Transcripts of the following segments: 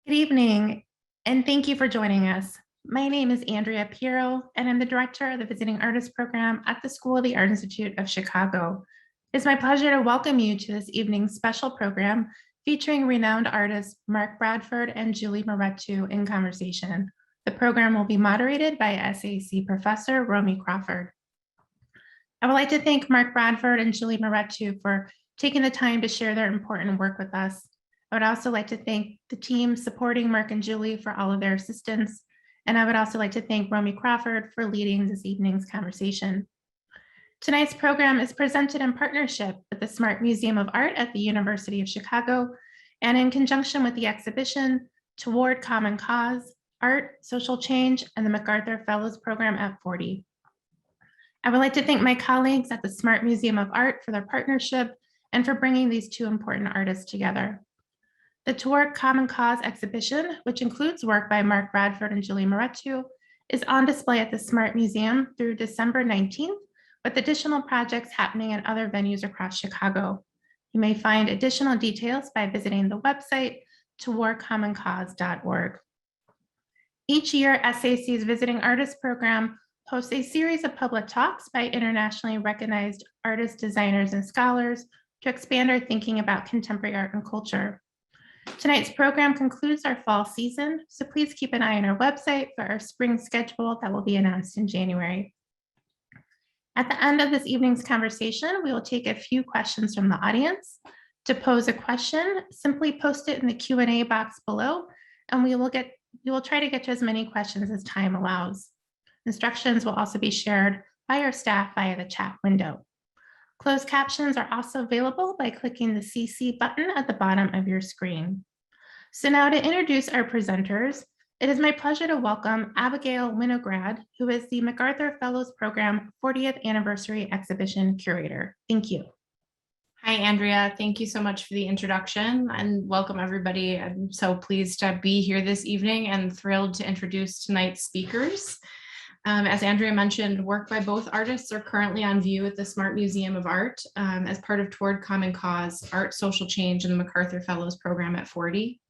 Good evening, and thank you for joining us. My name is Andrea Piero, and I'm the director of the Visiting Artists Program at the School of the Art Institute of Chicago. It's my pleasure to welcome you to this evening's special program featuring renowned artists Mark Bradford and Julie Mehretu in conversation. The program will be moderated by SAIC professor Romi Crawford. I would like to thank Mark Bradford and Julie Mehretu for taking the time to share their important work with us. I would also like to thank the team supporting Mark and Julie for all of their assistance. And I would also like to thank Romi Crawford for leading this evening's conversation. Tonight's program is presented in partnership with the Smart Museum of Art at the University of Chicago and in conjunction with the exhibition Toward Common Cause, Art, Social Change, and the MacArthur Fellows Program at 40. I would like to thank my colleagues at the Smart Museum of Art for their partnership and for bringing these two important artists together. The Toward Common Cause exhibition, which includes work by Mark Bradford and Julie Mehretu, is on display at the Smart Museum through December 19th, with additional projects happening in other venues across Chicago. You may find additional details by visiting the website towardcommoncause.org. Each year, SAIC's Visiting Artists Program hosts a series of public talks by internationally recognized artists, designers, and scholars to expand our thinking about contemporary art and culture. Tonight's program concludes our fall season, so please keep an eye on our website for our spring schedule that will be announced in January. At the end of this evening's conversation, we will take a few questions from the audience. To pose a question, simply post it in the Q&A box below, and we will try to get to as many questions as time allows. Instructions will also be shared by our staff via the chat window. Closed captions are also available by clicking the CC button at the bottom of your screen. So now to introduce our presenters, it is my pleasure to welcome Abigail Winograd, who is the MacArthur Fellows Program 40th Anniversary Exhibition Curator. Thank you. Hi, Andrea. Thank you so much for the introduction and welcome everybody. I'm so pleased to be here this evening and thrilled to introduce tonight's speakers. As Andrea mentioned, work by both artists are currently on view at the Smart Museum of Art as part of Toward Common Cause, Art, Social Change, and the MacArthur Fellows Program at 40.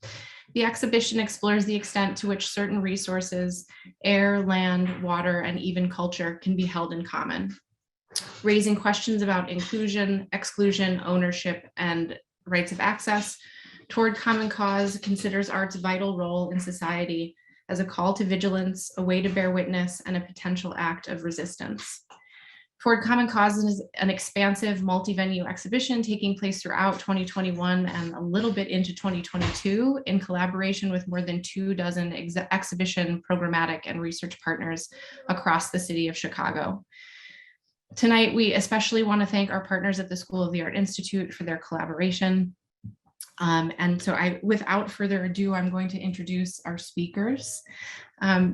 The exhibition explores the extent to which certain resources, air, land, water, and even culture can be held in common, raising questions about inclusion, exclusion, ownership, and rights of access. Toward Common Cause considers art's vital role in society as a call to vigilance, a way to bear witness, and a potential act of resistance. Toward Common Cause is an expansive multi-venue exhibition taking place throughout 2021 and a little bit into 2022 in collaboration with more than 24 exhibition, programmatic, and research partners across the city of Chicago. Tonight, we especially want to thank our partners at the School of the Art Institute for their collaboration. And so without further ado, I'm going to introduce our speakers.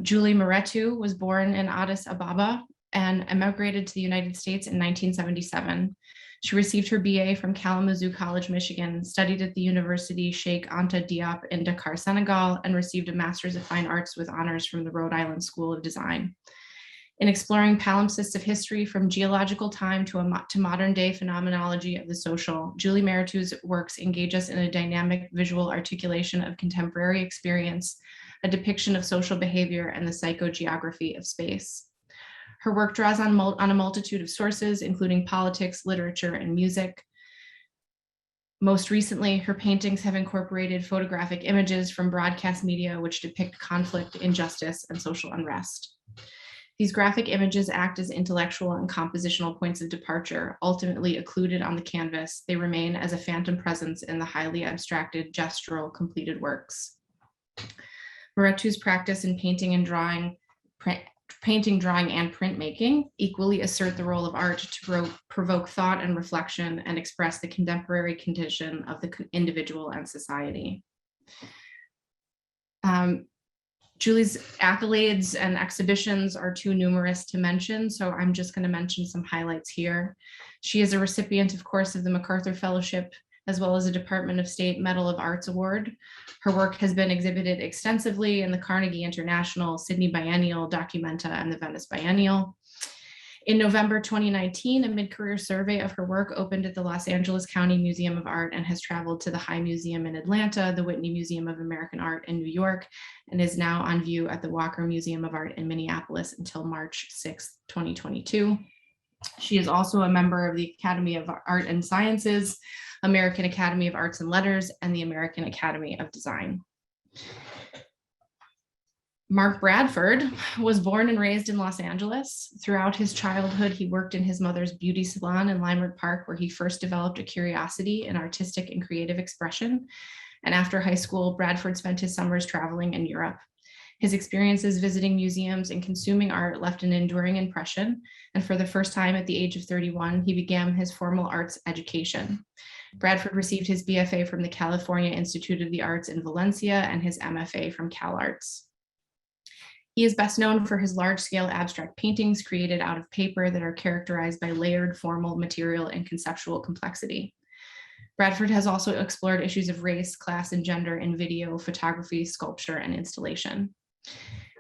Julie Mehretu was born in Addis Ababa and immigrated to the United States in 1977. She received her BA from Kalamazoo College, Michigan, studied at the University Sheikh Anta Diop in Dakar, Senegal, and received a Master's of Fine Arts with honors from the Rhode Island School of Design. In exploring palimpsests of history from geological time to modern day phenomenology of the social, Julie Mehretu's works engage us in a dynamic visual articulation of contemporary experience, a depiction of social behavior, and the psychogeography of space. Her work draws on a multitude of sources, including politics, literature, and music. Most recently, her paintings have incorporated photographic images from broadcast media which depict conflict, injustice, and social unrest. These graphic images act as intellectual and compositional points of departure. Ultimately occluded on the canvas, they remain as a phantom presence in the highly abstracted, gestural, completed works. Mehretu's practice in painting, drawing, and printmaking equally assert the role of art to provoke thought and reflection and express the contemporary condition of the individual and society. Julie's accolades and exhibitions are too numerous to mention, so I'm just going to mention some highlights here. She is a recipient, of course, of the MacArthur Fellowship, as well as a Department of State Medal of Arts Award. Her work has been exhibited extensively in the Carnegie International, Sydney Biennial, Documenta, and the Venice Biennial. In November 2019, a mid-career survey of her work opened at the Los Angeles County Museum of Art and has traveled to the High Museum in Atlanta, the Whitney Museum of American Art in New York, and is now on view at the Walker Museum of Art in Minneapolis until March 6, 2022. She is also a member of the Academy of Art and Sciences, American Academy of Arts and Letters, and the American Academy of Design. Mark Bradford was born and raised in Los Angeles. Throughout his childhood, he worked in his mother's beauty salon in Leimert Park, where he first developed a curiosity in artistic and creative expression. And after high school, Bradford spent his summers traveling in Europe. His experiences visiting museums and consuming art left an enduring impression. And for the first time at the age of 31, he began his formal arts education. Bradford received his BFA from the California Institute of the Arts in Valencia and his MFA from CalArts. He is best known for his large-scale abstract paintings created out of paper that are characterized by layered formal material and conceptual complexity. Bradford has also explored issues of race, class, and gender in video, photography, sculpture, and installation.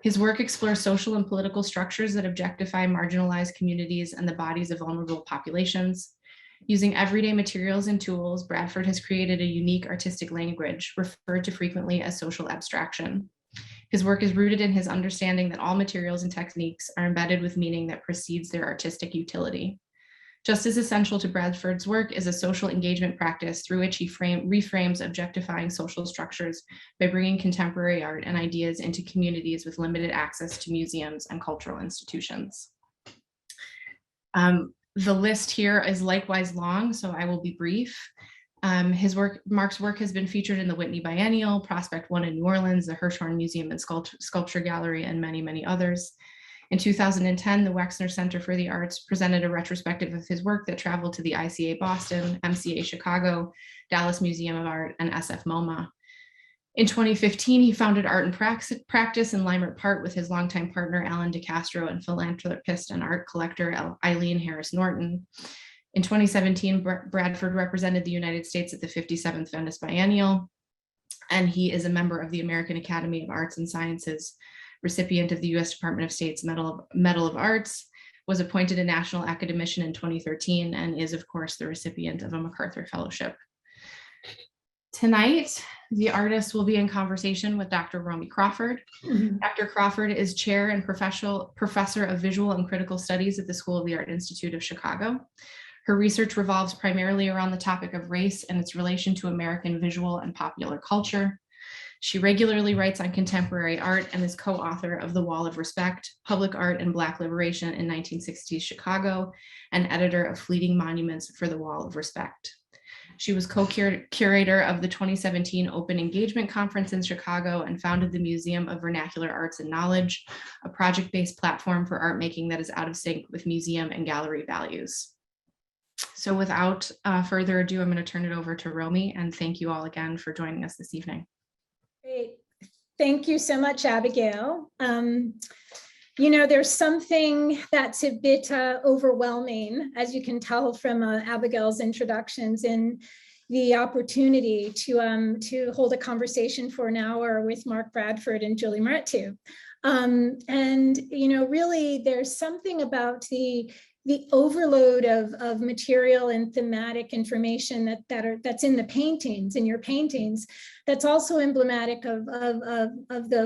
His work explores social and political structures that objectify marginalized communities and the bodies of vulnerable populations. Using everyday materials and tools, Bradford has created a unique artistic language referred to frequently as social abstraction. His work is rooted in his understanding that all materials and techniques are embedded with meaning that precedes their artistic utility. Just as essential to Bradford's work is a social engagement practice through which he reframes objectifying social structures by bringing contemporary art and ideas into communities with limited access to museums and cultural institutions. The list here is likewise long, so I will be brief. Mark's work has been featured in the Whitney Biennial, Prospect One in New Orleans, the Hirshhorn Museum and Sculpture Gallery, and many, many others. In 2010, the Wexner Center for the Arts presented a retrospective of his work that traveled to the ICA Boston, MCA Chicago, Dallas Museum of Art, and SF MoMA. In 2015, he founded Art and Practice in Leimert Park with his longtime partner, Alan DeCastro, and philanthropist and art collector, Eileen Harris Norton. In 2017, Bradford represented the United States at the 57th Venice Biennial, and he is a member of the American Academy of Arts and Sciences, recipient of the U.S. Department of State's Medal of Arts, was appointed a National Academician in 2013, and is, of course, the recipient of a MacArthur Fellowship. Tonight, the artist will be in conversation with Dr. Romi Crawford. Dr. Crawford is chair and professor of visual and critical studies at the School of the Art Institute of Chicago. Her research revolves primarily around the topic of race and its relation to American visual and popular culture. She regularly writes on contemporary art and is co-author of The Wall of Respect, Public Art and Black Liberation in 1960s Chicago, and editor of Fleeting Monuments for The Wall of Respect. She was co-curator of the 2017 Open Engagement Conference in Chicago and founded the Museum of Vernacular Arts and Knowledge, a project-based platform for art making that is out of sync with museum and gallery values. So without further ado, I'm going to turn it over to Romi, and thank you all again for joining us this evening. Great. Thank you so much, Abigail. You know, there's something that's a bit overwhelming, as you can tell from Abigail's introductions, in the opportunity to hold a conversation for an hour with Mark Bradford and Julie Mehretu. And, you know, really there's something about the overload of material and thematic information that's in the paintings, in your paintings, that's also emblematic of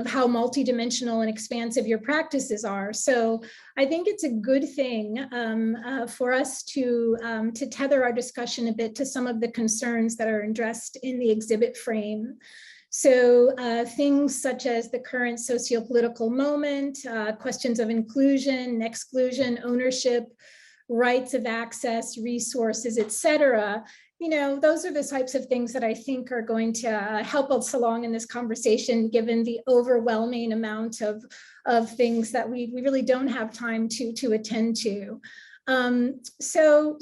how multidimensional and expansive your practices are. So I think it's a good thing for us to tether our discussion a bit to some of the concerns that are addressed in the exhibit frame. So things such as the current sociopolitical moment, questions of inclusion, exclusion, ownership, rights of access, resources, et cetera. You know, those are the types of things that I think are going to help us along in this conversation, given the overwhelming amount of things that we really don't have time to attend to. So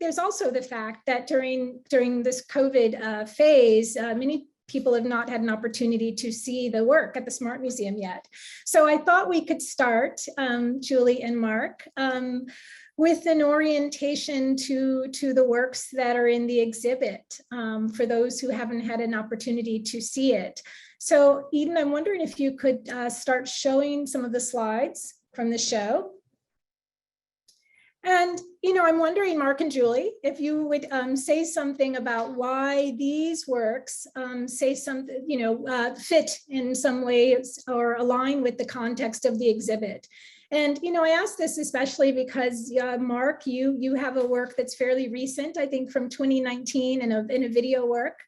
there's also the fact that during this COVID phase, many people have not had an opportunity to see the work at the Smart Museum yet. So I thought we could start, Julie and Mark, with an orientation to the works that are in the exhibit for those who haven't had an opportunity to see it. So Eden, I'm wondering if you could start showing some of the slides from the show. And, I'm wondering, Mark and Julie, if you would say something about why these works say something, fit in some ways or align with the context of the exhibit. And, I ask this especially because, Mark, you have a work that's fairly recent, I think from 2019 in a video work,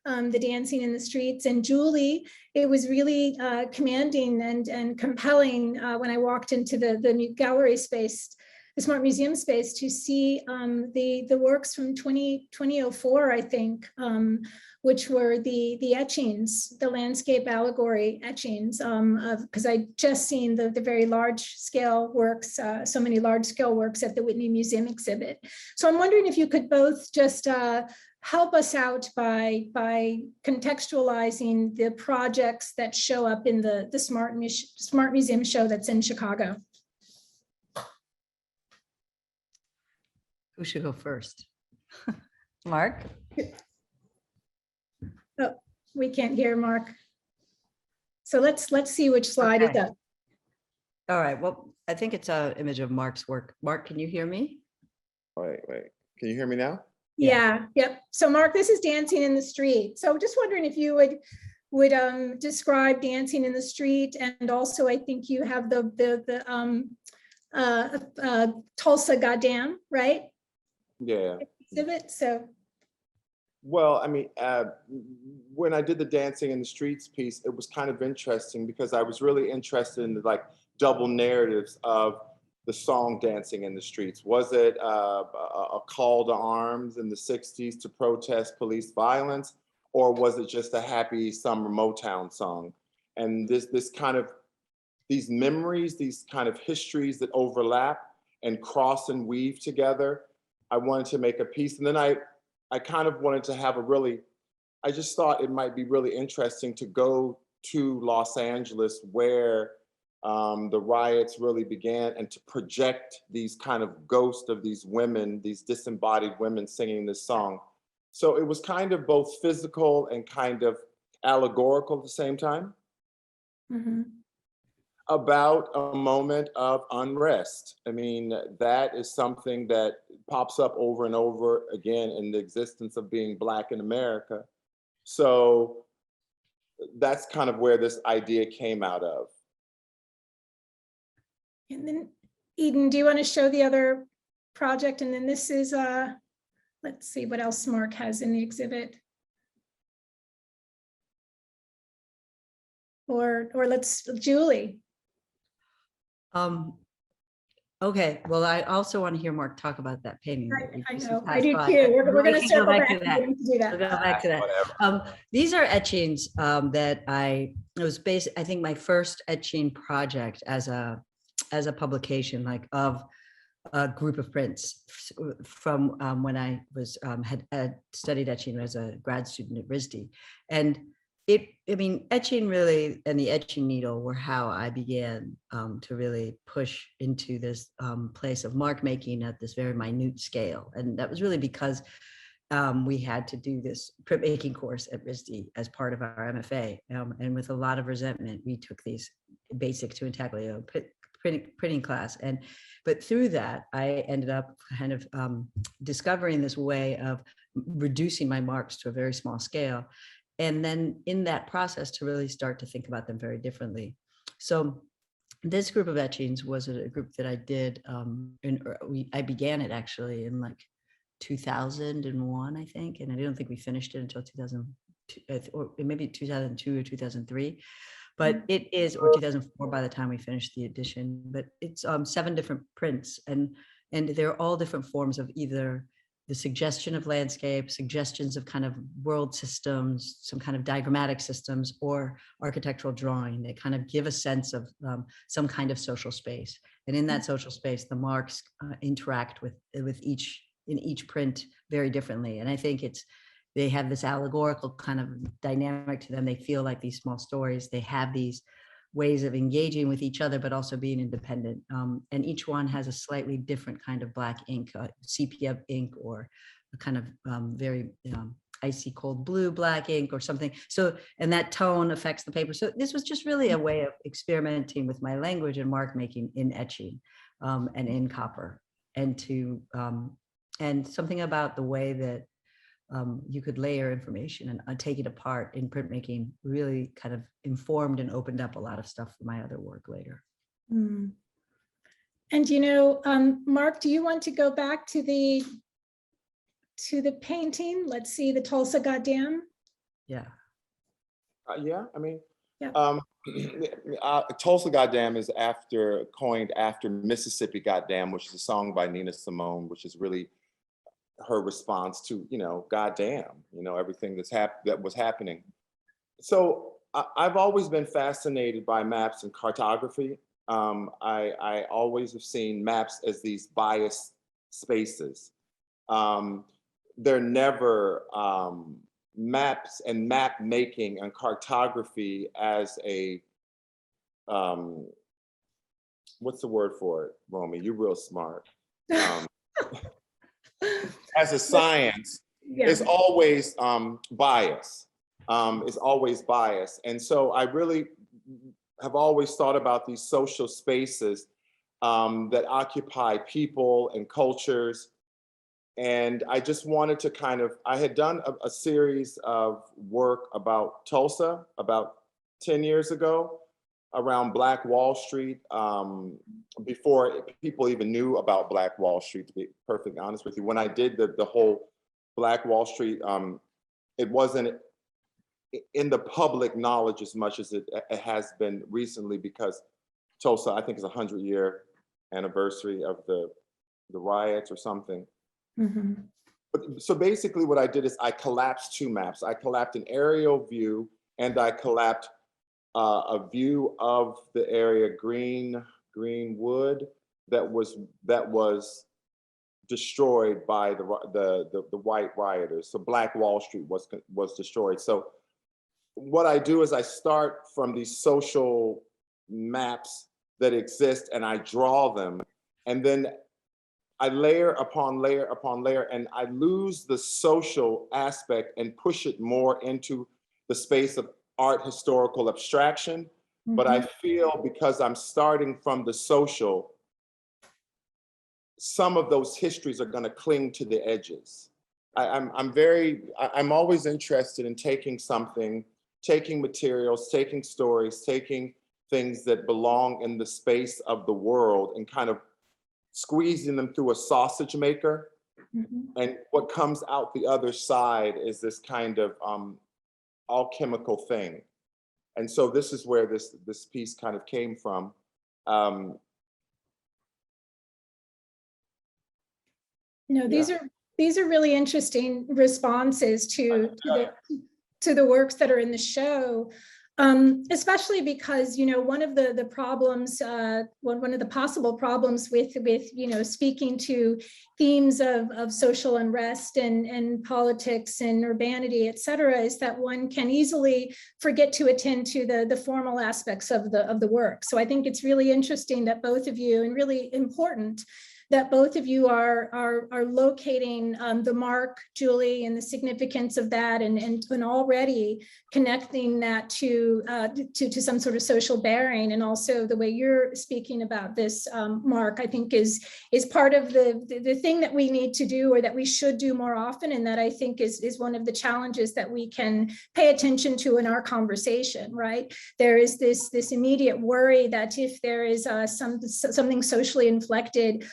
the Dancing in the Streets. And Julie, it was really commanding and compelling when I walked into the gallery space, the Smart Museum space, to see the works from 2004, I think, which were the etchings, the landscape allegory etchings, because I just seen the very large scale works, so many large scale works at the Whitney Museum exhibit. So I'm wondering if you could both just help us out by contextualizing the projects that show up in the Smart Museum show that's in Chicago. Who should go first? Mark? Oh, we can't hear Mark. So let's see which slide is up. All right, well, I think it's an image of Mark's work. Mark, can you hear me? Wait. Can you hear me now? Yeah, yep. So Mark, this is Dancing in the Street. So just wondering if you would describe Dancing in the Street, and also I think you have the Tulsa Goddamn, right? Yeah. Exhibit. So. Well, I mean, when I did the Dancing in the Streets piece, it was kind of interesting because I was really interested in the like double narratives of the song Dancing in the Streets. Was it a call to arms in the 60s to protest police violence, or was it just a happy summer Motown song? And this kind of, these memories, these kind of histories that overlap and cross and weave together, I wanted to make a piece. And then I kind of wanted to have I just thought it might be really interesting to go to Los Angeles where the riots really began, and to project these kind of ghosts of these women, these disembodied women singing this song. So it was kind of both physical and kind of allegorical at the same time. Mm-hmm. About a moment of unrest. I mean, that is something that pops up over and over again in the existence of being Black in America. So that's kind of where this idea came out of. And then Eden, do you want to show the other project? And then this is, let's see what else Mark has in the exhibit. Or let's, Julie. Okay, well, I also want to hear Mark talk about that painting. I know, I do too. We're going to circle back to that. We'll go back to that. These are etchings that I think my first etching project as a publication, like of a group of prints from when I was had studied etching as a grad student at RISD. And etching really and the etching needle were how I began to really push into this place of mark making at this very minute scale. And that was really because we had to do this printmaking course at RISD as part of our MFA. And with a lot of resentment, we took these basic to intaglio printing class. But through that, I ended up kind of discovering this way of reducing my marks to a very small scale. And then in that process to really start to think about them very differently. So this group of etchings was a group that I did, I began it actually in like 2001, I think. And I don't think we finished it until 2002, or maybe 2002 or 2003. But it is, or 2004 by the time we finished the edition, but it's 7 different prints, and they're all different forms of either the suggestion of landscape, suggestions of kind of world systems, some kind of diagrammatic systems, or architectural drawing. They kind of give a sense of some kind of social space. And in that social space, the marks interact with in each print very differently. And I think they have this allegorical kind of dynamic to them. They feel like these small stories. They have these ways of engaging with each other, but also being independent. And each one has a slightly different kind of black ink, sepia ink, or a kind of very icy cold blue black ink or something. So, and that tone affects the paper. So this was just really a way of experimenting with my language and mark making in etching and in copper. and something about the way that you could layer information and take it apart in printmaking really kind of informed and opened up a lot of stuff for my other work later. Mm. And Mark, do you want to go back to the painting? Let's see, the Tulsa Goddamn. Yeah. Yeah, I mean, Yeah. Tulsa Goddamn is coined after Mississippi Goddamn, which is a song by Nina Simone, which is really her response to, goddamn, everything that was happening. So I've always been fascinated by maps and cartography. I always have seen maps as these biased spaces. They're never maps and map making and cartography as a, what's the word for it, Romi? You're real smart. As a science, Yeah. is always bias. Is always bias. And so I really have always thought about these social spaces that occupy people and cultures. And I just wanted to I had done a series of work about Tulsa about 10 years ago around Black Wall Street, before people even knew about Black Wall Street, to be perfectly honest with you. When I did the whole Black Wall Street, it wasn't in the public knowledge as much as it has been recently, because Tulsa, I think, is a 100-year anniversary of the riots or something. Mm-hmm. So basically what I did is I collapsed two maps. I collapsed an aerial view and I collapsed a view of the area Greenwood that was destroyed by the white rioters. So Black Wall Street was destroyed. So what I do is I start from these social maps that exist and I draw them, and then I layer upon layer upon layer, and I lose the social aspect and push it more into the space of art historical abstraction. Mm-hmm. But I feel because I'm starting from the social, some of those histories are going to cling to the edges. I'm always interested in taking materials, taking stories, taking things that belong in the space of the world and kind of squeezing them through a sausage maker. Mm-hmm. And what comes out the other side is this kind of alchemical thing. And so this is where this piece kind of came from. These are really interesting responses to the works that are in the show. Especially because, one of the problems, one of the possible problems with speaking to themes of social unrest and politics and urbanity, et cetera, is that one can easily forget to attend to the formal aspects of the work. So I think it's really interesting that both of you, and really important, that both of you are locating the mark, Julie, and the significance of that, and already connecting that to some sort of social bearing, and also the way you're speaking about this, Mark, I think is part of the thing that we need to do, or that we should do more often, and that I think is one of the challenges that we can pay attention to in our conversation. Right? There is this immediate worry that if there is something socially inflected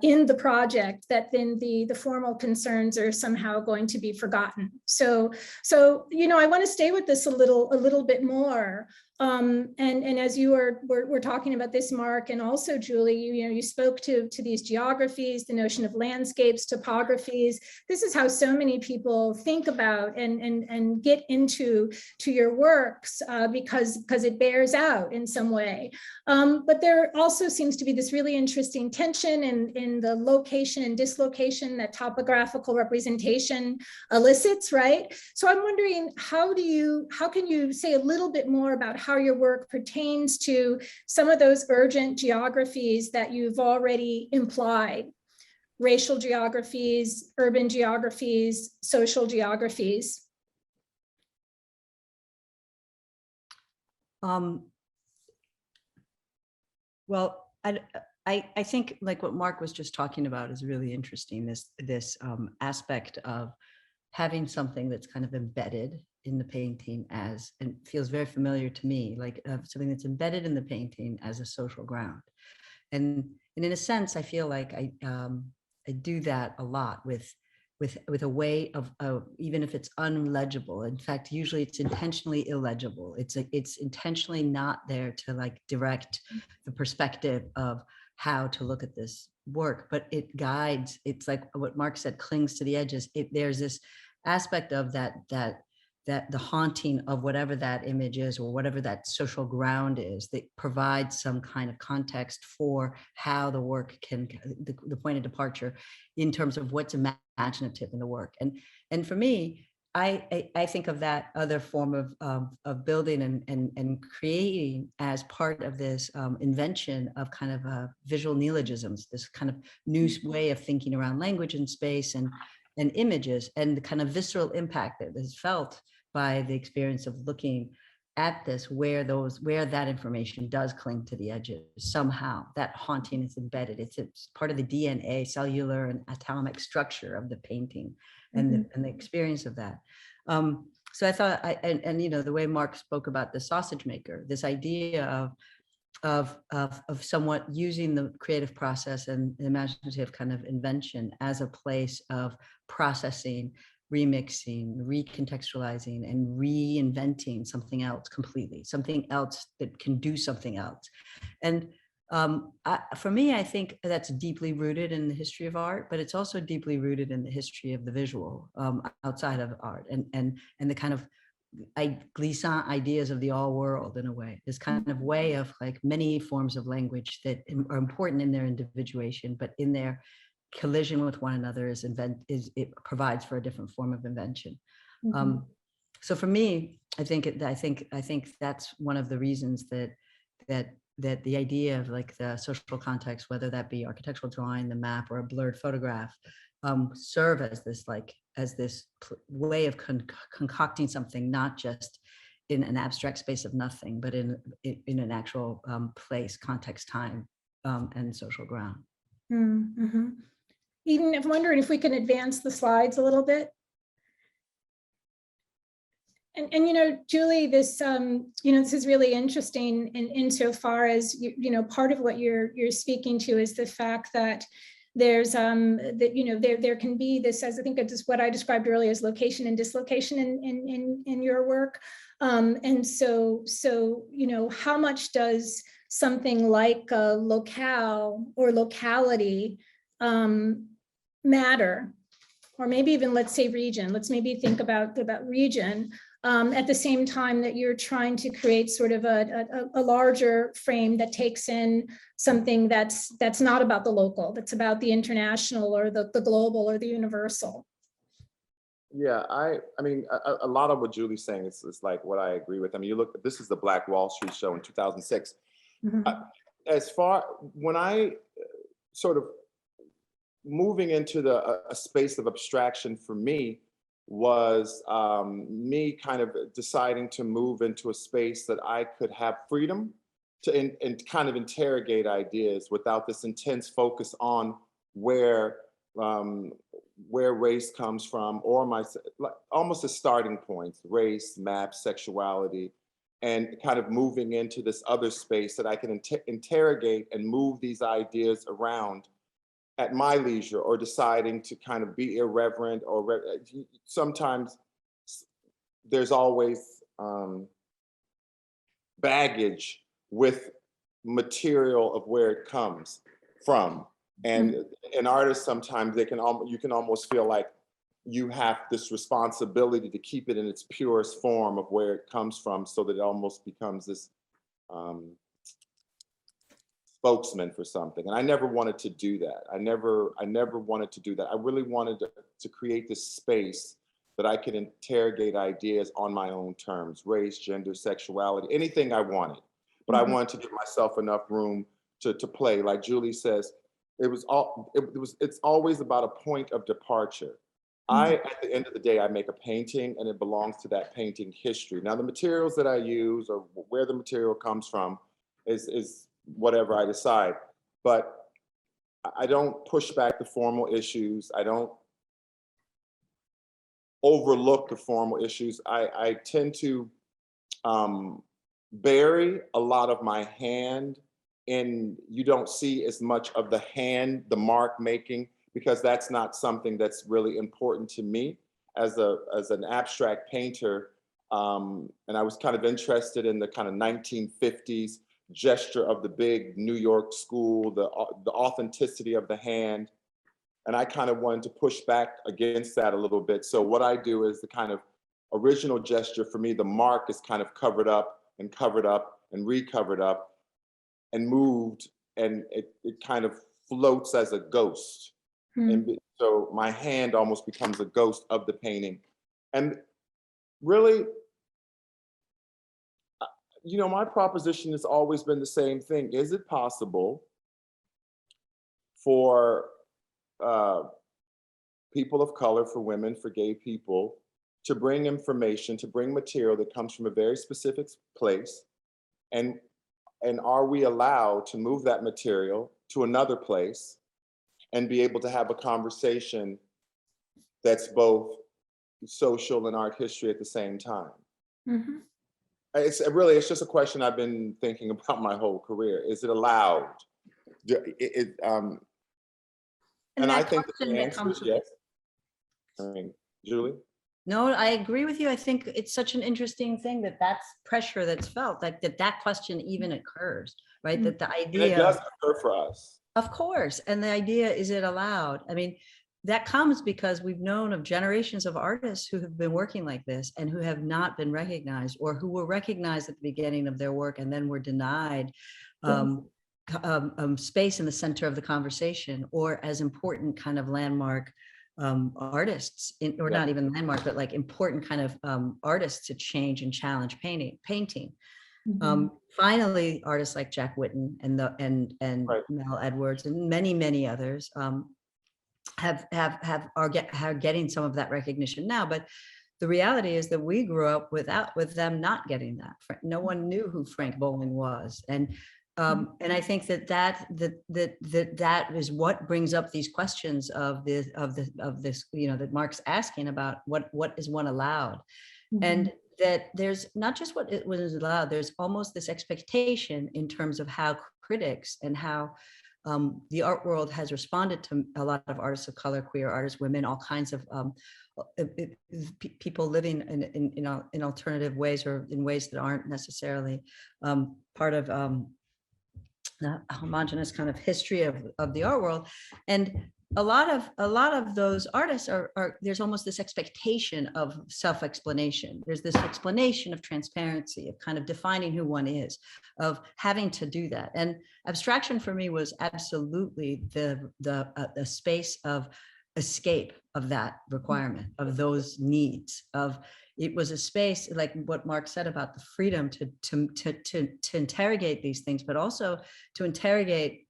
in the project, that then the formal concerns are somehow going to be forgotten. So I want to stay with this a little bit more. And as you were talking about this, Mark, and also Julie, you spoke to these geographies, the notion of landscapes, topographies. This is how so many people think about and get into your works, because it bears out in some way. But there also seems to be this really interesting tension in the location and dislocation that topographical representation elicits, right? So I'm wondering, how can you say a little bit more about how your work pertains to some of those urgent geographies that you've already implied? Racial geographies, urban geographies, social geographies. Well, I think like what Mark was just talking about is really interesting. This aspect of having something that's kind of embedded in the painting as, and feels very familiar to me, like something that's embedded in the painting as a social ground. And in a sense, I feel like I do that a lot with a way of even if it's unlegible. In fact, usually it's intentionally illegible. It's intentionally not there to like direct the perspective of how to look at this work, but it guides. It's like what Mark said, clings to the edges. There's this aspect of that the haunting of whatever that image is or whatever that social ground is that provides some kind of context for how the work can, the point of departure in terms of what's imaginative in the work. And for me, I think of that other form of building and creating as part of this invention of kind of visual neologisms, this kind of new way of thinking around language and space and images, and the kind of visceral impact that is felt by the experience of looking at this, where that information does cling to the edges somehow. That haunting is embedded. It's part of the DNA, cellular and atomic structure of the painting, and the experience of that. So I thought, and you know, the way Mark spoke about the sausage maker, this idea of somewhat using the creative process and imaginative kind of invention as a place of processing, remixing, recontextualizing, and reinventing something else completely, something else that can do something else. And for me, I think that's deeply rooted in the history of art, but it's also deeply rooted in the history of the visual outside of art, and the kind of glissant ideas of the all world, in a way, this kind of way of like many forms of language that are important in their individuation, but in their collision with one another it provides for a different form of invention. So for me, I think that's one of the reasons that the idea of like the social context, whether that be architectural drawing, the map, or a blurred photograph, serve as this way of concocting something, not just in an abstract space of nothing, but in an actual place, context, time, and social ground. Eden, I'm wondering if we can advance the slides a little bit. And you know, Julie, this you know, this is really interesting insofar as part of what you're speaking to is the fact that there's that you know there can be this, as I think it's what I described earlier, as location and dislocation in your work, and so you know, how much does something like a locale or locality matter, or maybe even, let's say, region. Let's maybe think about region at the same time that you're trying to create sort of a larger frame that takes in something that's not about the local, that's about the international or the global or the universal. Yeah, I mean, a lot of what Julie's saying is like what I agree with. I mean, you look, this is the Black Wall Street show in 2006. When I sort of moving into a space of abstraction for me was me kind of deciding to move into a space that I could have freedom to and kind of interrogate ideas without this intense focus on where race comes from, or almost a starting point, race, map, sexuality, and kind of moving into this other space that I can interrogate and move these ideas around at my leisure, or deciding to kind of be irreverent, or sometimes there's always baggage with material of where it comes from. And an artist, sometimes you can almost feel like you have this responsibility to keep it in its purest form of where it comes from, so that it almost becomes this spokesman for something. And I never wanted to do that. I never wanted to do that. I really wanted to create this space that I could interrogate ideas on my own terms, race, gender, sexuality, anything I wanted. But I wanted to give myself enough room to play. Like Julie says, it's always about a point of departure. At the end of the day, I make a painting and it belongs to that painting history. Now, the materials that I use or where the material comes from is whatever I decide. but I don't push back the formal issues. I don't overlook the formal issues. I tend to bury a lot of my hand, and you don't see as much of the hand, the mark making, because that's not something that's really important to me as an abstract painter. And I was kind of interested in the kind of 1950s gesture of the big New York school, the authenticity of the hand. And I kind of wanted to push back against that a little bit. So what I do is the kind of original gesture for me, the mark is kind of covered up and covered up and recovered up and moved, and it kind of floats as a ghost. And so my hand almost becomes a ghost of the painting. And really, you know, my proposition has always been the same thing. Is it possible for people of color, for women, for gay people, to bring information, to bring material that comes from a very specific place? And are we allowed to move that material to another place and be able to have a conversation that's both social and art history at the same time? Mm-hmm. It's just a question I've been thinking about my whole career. Is it allowed? And I think the answer is yes. I mean, Julie? No, I agree with you. I think it's such an interesting thing that's pressure that's felt, that question even occurs, right? That the idea— And it does occur for us. Of course. And the idea, is it allowed? I mean, that comes because we've known of generations of artists who have been working like this and who have not been recognized, or who were recognized at the beginning of their work and then were denied space in the center of the conversation, or as important kind of landmark artists, not even landmark, but like important kind of artists to change and challenge painting. Finally, artists like Jack Whitten and Mel Edwards and many others are getting some of that recognition now. But the reality is that we grew up with them not getting that. No one knew who Frank Bowling was, and I think that is what brings up these questions of this, you know, that Mark's asking about what is one allowed, and that there's not just what is allowed. There's almost this expectation in terms of how critics and how the art world has responded to a lot of artists of color, queer artists, women, all kinds of people living in alternative ways, or in ways that aren't necessarily part of the homogenous kind of history of the art world. And a lot of those artists are there's almost this expectation of self-explanation. There's this explanation of transparency, of kind of defining who one is, of having to do that. And abstraction for me was absolutely the space of escape of that requirement, of those needs. It was a space, like what Mark said about the freedom to interrogate these things, but also to interrogate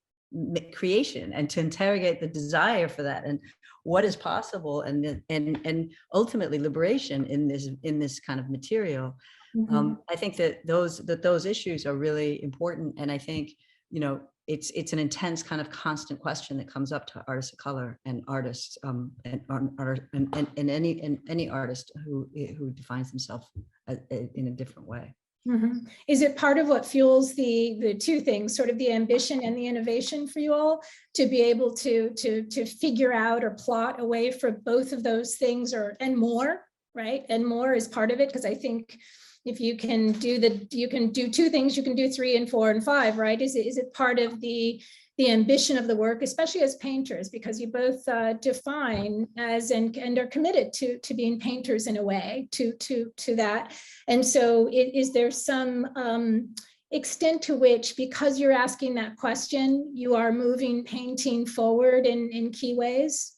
creation and to interrogate the desire for that and what is possible, and ultimately liberation in this kind of material. I think that those issues are really important, and I think, you know, it's an intense kind of constant question that comes up to artists of color and artists and any artist who defines themselves in a different way. Is it part of what fuels the two things, sort of the ambition and the innovation for you all, to be able to figure out or plot a way for both of those things, and more, right? And more is part of it, because I think if you can do two things, you can do 3 and 4 and 5, right? Is it part of the ambition of the work, especially as painters, because you both define as and are committed to being painters in a way, to that. And so is there some extent to which, because you're asking that question, you are moving painting forward in key ways?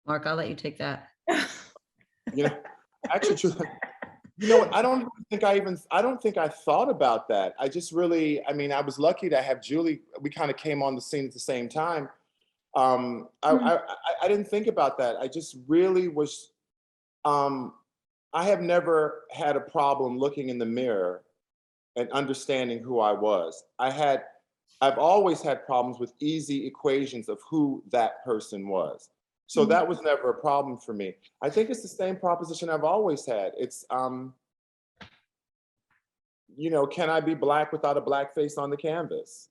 Mark, I'll let you take that. You know, actually, you know what? I don't think I thought about that. I just really, I mean, I was lucky to have Julie. We kind of came on the scene at the same time. I didn't think about that. I just really was. I have never had a problem looking in the mirror and understanding who I was. I had I've always had problems with easy equations of who that person was. So that was never a problem for me. I think it's the same proposition I've always had. It's, you know, can I be Black without a Black face on the canvas?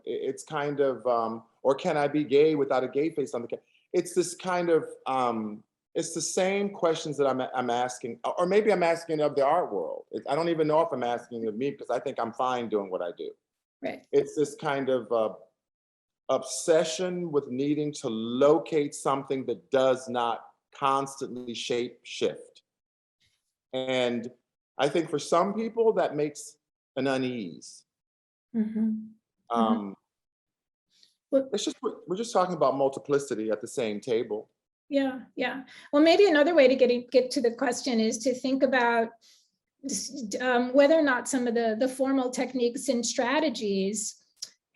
It's kind of, or can I be gay without a gay face on the canvas? It's this kind of, it's the same questions that I'm asking, or maybe I'm asking of the art world. I don't even know if I'm asking of me, because I think I'm fine doing what I do. Right. It's this kind of obsession with needing to locate something that does not constantly shape shift. And I think for some people that makes an unease. It's just, we're just talking about multiplicity at the same table. Yeah, yeah. Well, maybe another way to get to the question is to think about whether or not some of the formal techniques and strategies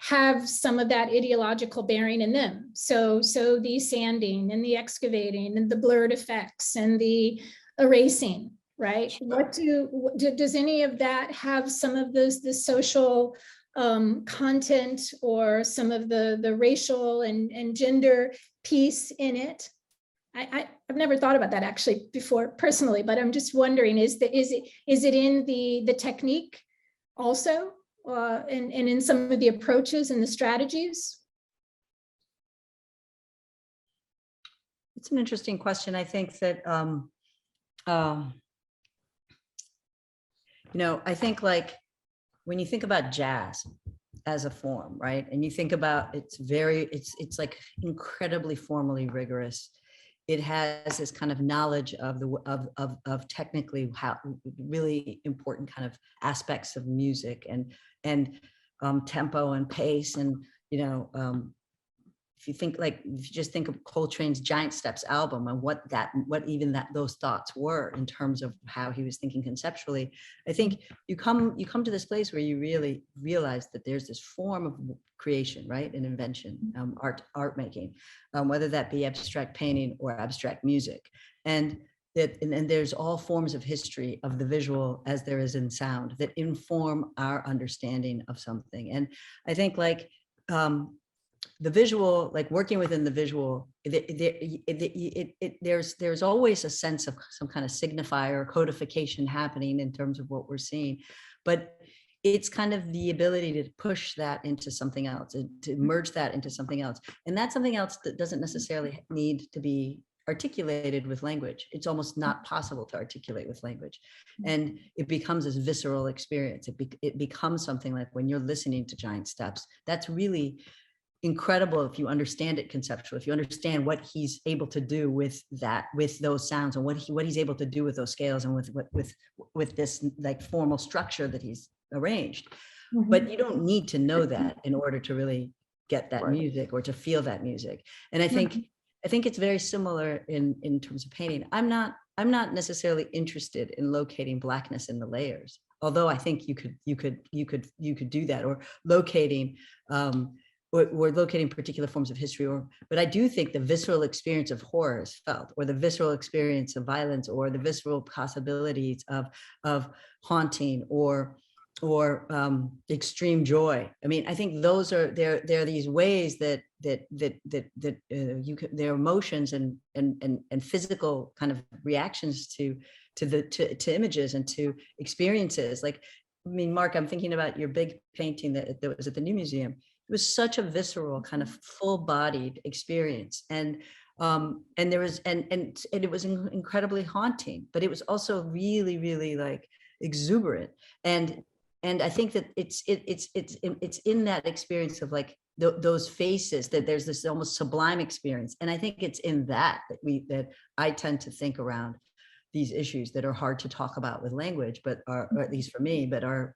have some of that ideological bearing in them. So the sanding and the excavating and the blurred effects and the erasing, right? What does any of that have some of the social content or some of the racial and gender piece in it? I've never thought about that actually before personally, but I'm just wondering, is it in the technique also, and in some of the approaches and the strategies? It's an interesting question. I think that, you know, I think like when you think about jazz as a form, right? And you think about it's like incredibly formally rigorous. It has this kind of knowledge of of technically how really important kind of aspects of music and tempo and pace, and you know, if you just think of Coltrane's Giant Steps album and what those thoughts were in terms of how he was thinking conceptually, I think you come to this place where you really realize that there's this form of creation, right, and invention, art making, whether that be abstract painting or abstract music, and there's all forms of history of the visual as there is in sound that inform our understanding of something. And I think like the visual, like working within the visual, there's always a sense of some kind of signifier or codification happening in terms of what we're seeing, but it's kind of the ability to push that into something else, to merge that into something else. And that's something else that doesn't necessarily need to be articulated with language. It's almost not possible to articulate with language. And it becomes this visceral experience. It becomes something like when you're listening to Giant Steps, that's really incredible if you understand it conceptually, if you understand what he's able to do with those sounds, and what he's able to do with those scales, and with this like formal structure that he's arranged. But you don't need to know that in order to really get that music or to feel that music. And I think it's very similar in terms of painting. I'm not necessarily interested in locating Blackness in the layers, although I think you could do that, or locating or locating particular forms of history, but I do think the visceral experience of horror is felt, or the visceral experience of violence, or the visceral possibilities of haunting or extreme joy. I mean, I think those are there are these ways that you can, their emotions and physical kind of reactions to images and to experiences. Like, I mean, Mark, I'm thinking about your big painting that was at the New Museum. It was such a visceral kind of full-bodied experience, and there was and it was incredibly haunting, but it was also really, really like exuberant. And I think that it's in that experience of like those faces that there's this almost sublime experience. And I think it's in that I tend to think around these issues that are hard to talk about with language, but are, or at least for me, but are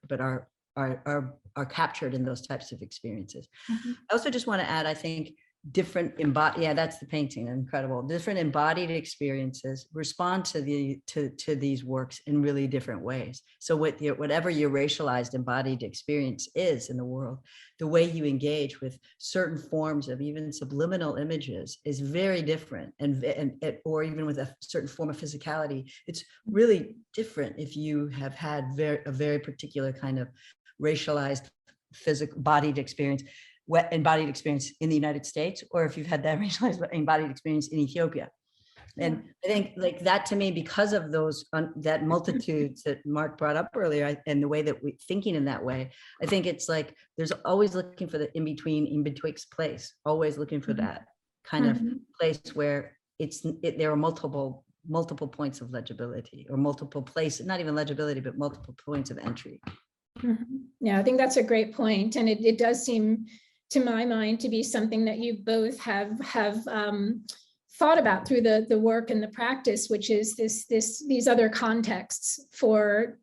captured in those types of experiences. I also just want to add, I think different that's the painting, incredible. Different embodied experiences respond to these works in really different ways. So whatever your racialized embodied experience is in the world, the way you engage with certain forms of even subliminal images is very different, or even with a certain form of physicality, it's really different if you have had a very particular kind of racialized physical embodied experience, embodied experience in the United States, or if you've had that regionalized embodied experience in Ethiopia. And I think like that to me, because of those, that multitudes that Mark brought up earlier, and the way that we're thinking in that way, I think it's like, there's always looking for the in-between, in-betwixt place, always looking for that kind of place where there are multiple points of legibility, or multiple places, not even legibility, but multiple points of entry. Yeah, I think that's a great point. And it does seem to my mind to be something that you both have thought about through the work and the practice, which is these other contexts for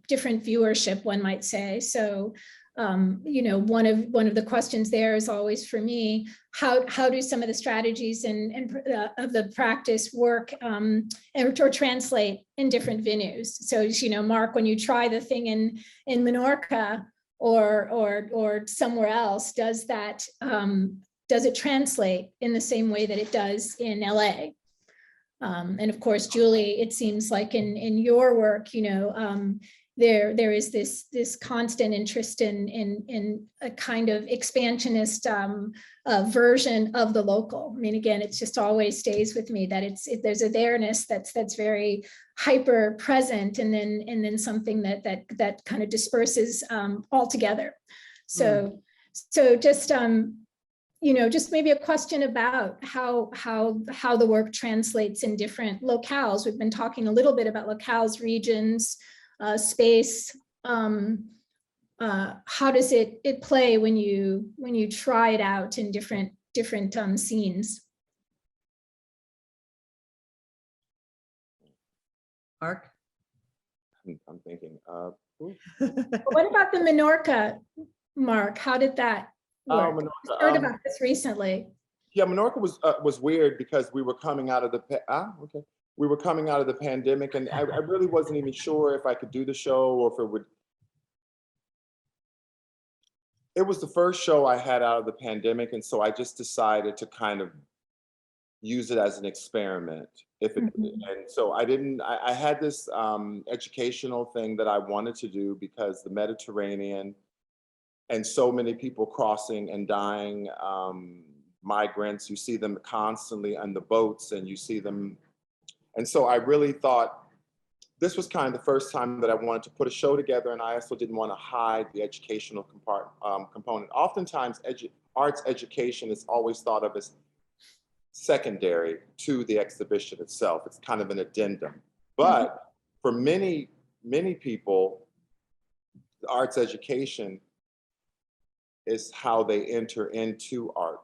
different viewership, one might say. So, you know, one of the questions there is always for me, how do some of the strategies and of the practice work or translate in different venues? So, you know, Mark, when you try the thing in Menorca or somewhere else, does it translate in the same way that it does in LA? And of course, Julie, it seems like in your work, you know, there is this constant interest in a kind of expansionist version of the local. I mean, again, it just always stays with me that there's a there-ness that's very hyper present, and then something that kind of disperses altogether. So just you know, just maybe a question about how the work translates in different locales. We've been talking a little bit about locales, regions, space. How does it play when you try it out in different scenes? Mark? I'm thinking. What about the Menorca, Mark? How did that work? Menorca, I heard about this recently. Yeah, Menorca was weird because we were coming out of the we were coming out of the pandemic, and I really wasn't even sure if I could do the show or if it would. It was the first show I had out of the pandemic, and so I just decided to kind of use it as an experiment. And so I had this educational thing that I wanted to do, because the Mediterranean and so many people crossing and dying, migrants, you see them constantly on the boats, and you see them. And so I really thought this was kind of the first time that I wanted to put a show together, and I also didn't want to hide the educational component. Oftentimes, arts education is always thought of as secondary to the exhibition itself. It's kind of an addendum. But for many, many people, the arts education is how they enter into art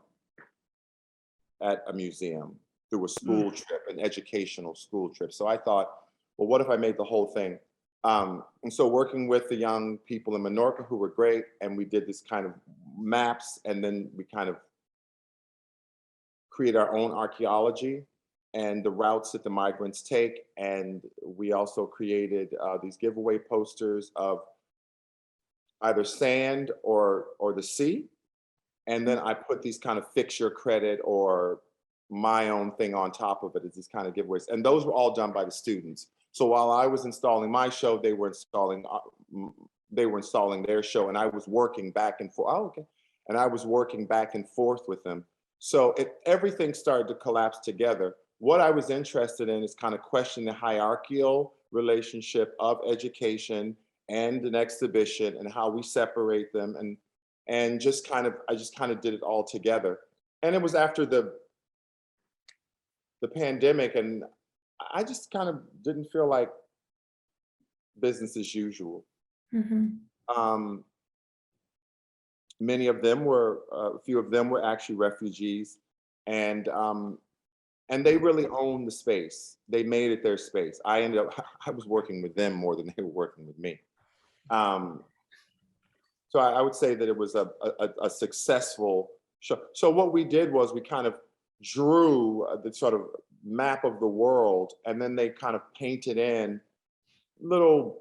at a museum through a school trip, an educational school trip. So I thought, well, what if I made the whole thing? And so working with the young people in Menorca, who were great, and we did this kind of maps, and then we kind of create our own archaeology and the routes that the migrants take. And we also created these giveaway posters of either sand or the sea. And then I put these kind of fixture credit or my own thing on top of it as these kind of giveaways. And those were all done by the students. So while I was installing my show, they were installing their show, and I was working back and forth. Oh, okay. And I was working back and forth with them. So everything started to collapse together. What I was interested in is kind of questioning the hierarchical relationship of education and an exhibition, and how we separate them, and I just kind of did it all together. And it was after the pandemic, and I just kind of didn't feel like business as usual. Many of them were, a few of them were actually refugees, and they really owned the space. They made it their space. I was working with them more than they were working with me. So I would say that it was a successful show. So what we did was we kind of drew the sort of map of the world, and then they kind of painted in little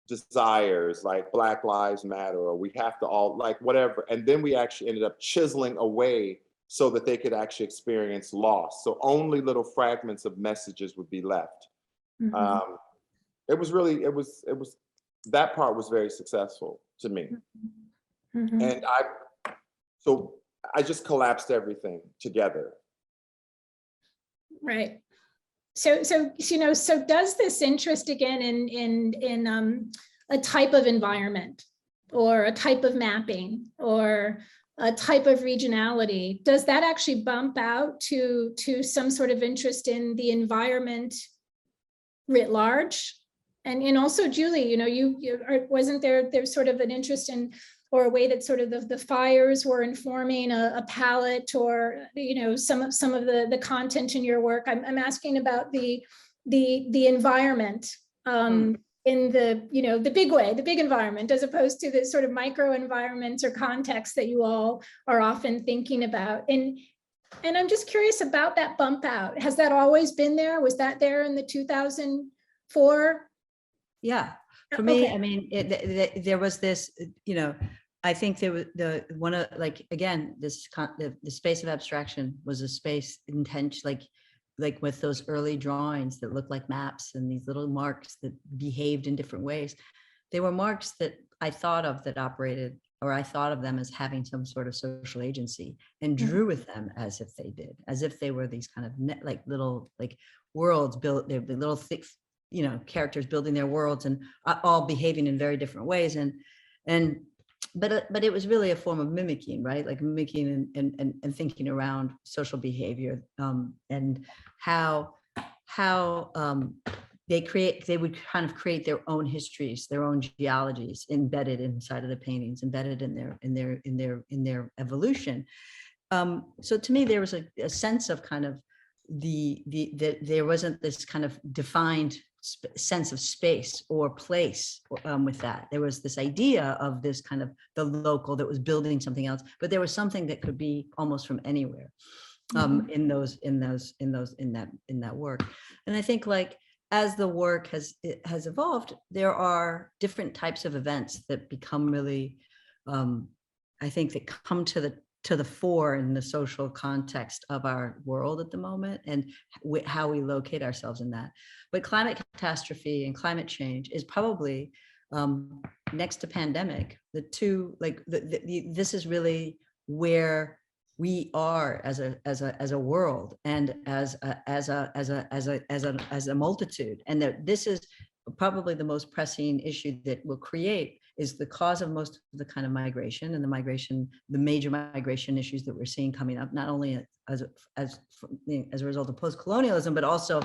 desires like Black Lives Matter, or we have to all, like whatever. And then we actually ended up chiseling away so that they could actually experience loss. So only little fragments of messages would be left. It was that part was very successful to me. Mhm. And I just collapsed everything together. Right. So does this interest again in a type of environment or a type of mapping or a type of regionality, does that actually bump out to some sort of interest in the environment writ large? And also, Julie, wasn't there's sort of an interest in, or a way that sort of the fires were informing a palette, or some of the content in your work? I'm asking about the environment in the big way, the big environment, as opposed to the sort of micro environments or contexts that you all are often thinking about. And I'm just curious about that bump out. Has that always been there? Was that there in the 2004? Yeah, for me, Okay. I mean, there was this, I think there was again, the space of abstraction was a space intention, like with those early drawings that looked like maps and these little marks that behaved in different ways. They were marks that I thought of that operated, or I thought of them as having some sort of social agency, and drew with them as if they did, as if they were these kind of little worlds built, they're the little thick, characters building their worlds and all behaving in very different ways. But it was really a form of mimicking, right? Like mimicking and thinking around social behavior, and how they would kind of create their own histories, their own geologies embedded inside of the paintings, embedded in their evolution. So to me, there was a sense of kind of there wasn't this kind of defined sense of space or place with that. There was this idea of this kind of the local that was building something else, but there was something that could be almost from anywhere in that work. And I think as the work has evolved, there are different types of events that become really, I think, that come to the fore in the social context of our world at the moment, and how we locate ourselves in that. But climate catastrophe and climate change is probably, next to pandemic, the two, this is really where we are as a world and as a multitude, and that this is probably the most pressing issue that will create, is the cause of most of the kind of migration and the major migration issues that we're seeing coming up, not only as a result of post-colonialism, but also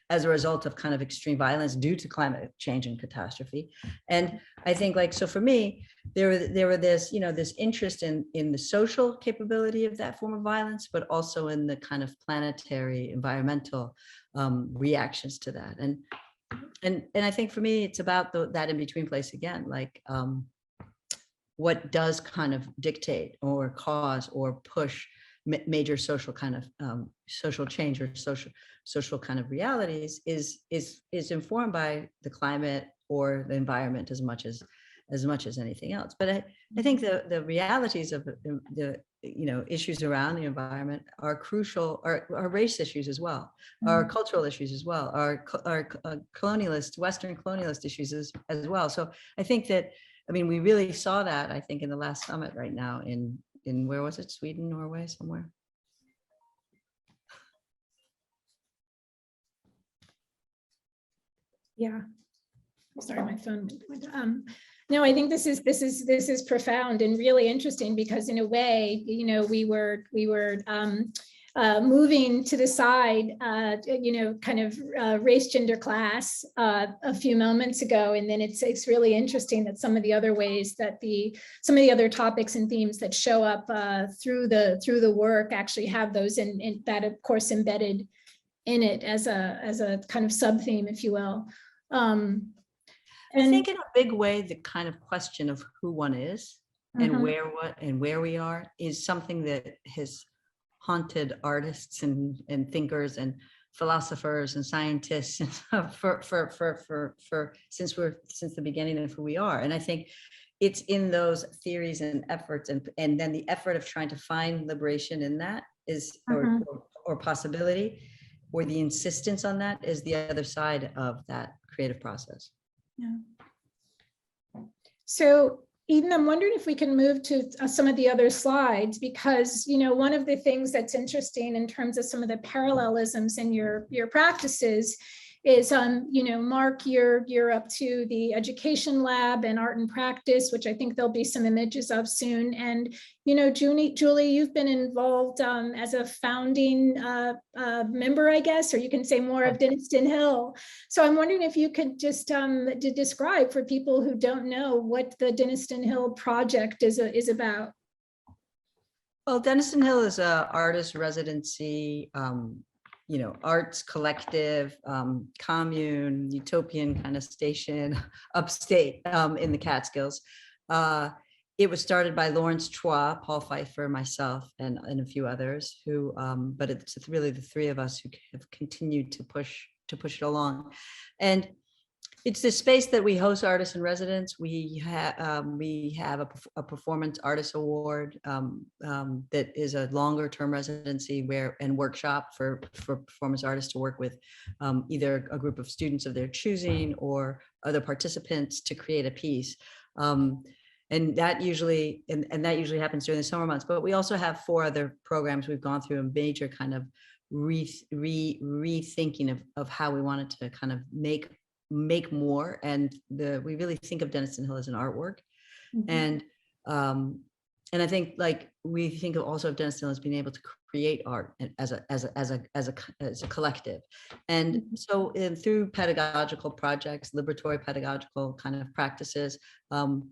as a result of kind of extreme violence due to climate change and catastrophe. And I think, so for me, there were this, this interest in the social capability of that form of violence, but also in the kind of planetary environmental reactions to that. And I think for me, it's about that in between place again, what does kind of dictate or cause or push major social kind of social change or social kind of realities is informed by the climate or the environment as much as anything else. But I think the realities of the issues around the environment are crucial, are race issues as well, are cultural issues as well, are colonialist, Western colonialist issues as well. So I think that, we really saw that, I think, in the last summit right now in where was it? Sweden, Norway, somewhere. Yeah. Sorry, my phone went. No, I think this is profound and really interesting, because in a way, we were moving to the side, kind of race, gender, class a few moments ago, and then it's really interesting that some of the other ways that some of the other topics and themes that show up through the work actually have those in that, of course, embedded in it as a kind of sub theme, if you will. I think in a big way, the kind of question of who one is and where we are is something that has haunted artists and thinkers and philosophers and scientists for since the beginning of who we are. And I think it's in those theories and efforts, and then the effort of trying to find liberation in that is or possibility, or the insistence on that, is the other side of that creative process. Yeah. So, Eden, I'm wondering if we can move to some of the other slides, because, you know, one of the things that's interesting in terms of some of the parallelisms in your practices is, you know, Mark, you're up to the education lab and art and practice, which I think there'll be some images of soon. And, you know, Julie, you've been involved as a founding member, I guess, or you can say more, of Denniston Hill. So I'm wondering if you could just describe for people who don't know what the Denniston Hill project is about. Well, Denniston Hill is a artist residency, you know, arts collective, commune, utopian kind of station, upstate in the Catskills. It was started by Lawrence Chua, Paul Pfeiffer, myself, and a few others who, but it's really the three of us who have continued to push it along. And it's this space that we host artists in residence. We have a performance artist award that is a longer term residency and workshop for performance artists to work with either a group of students of their choosing or other participants to create a piece. And that usually happens during the summer months. But we also have 4 other programs. We've gone through a major kind of rethinking of how we wanted to kind of make more, and we really think of Denniston Hill as an artwork. Mm-hmm. And I think, like, we think also of Denniston Hill as being able to create art as a collective. And so through pedagogical projects, liberatory pedagogical kind of practices,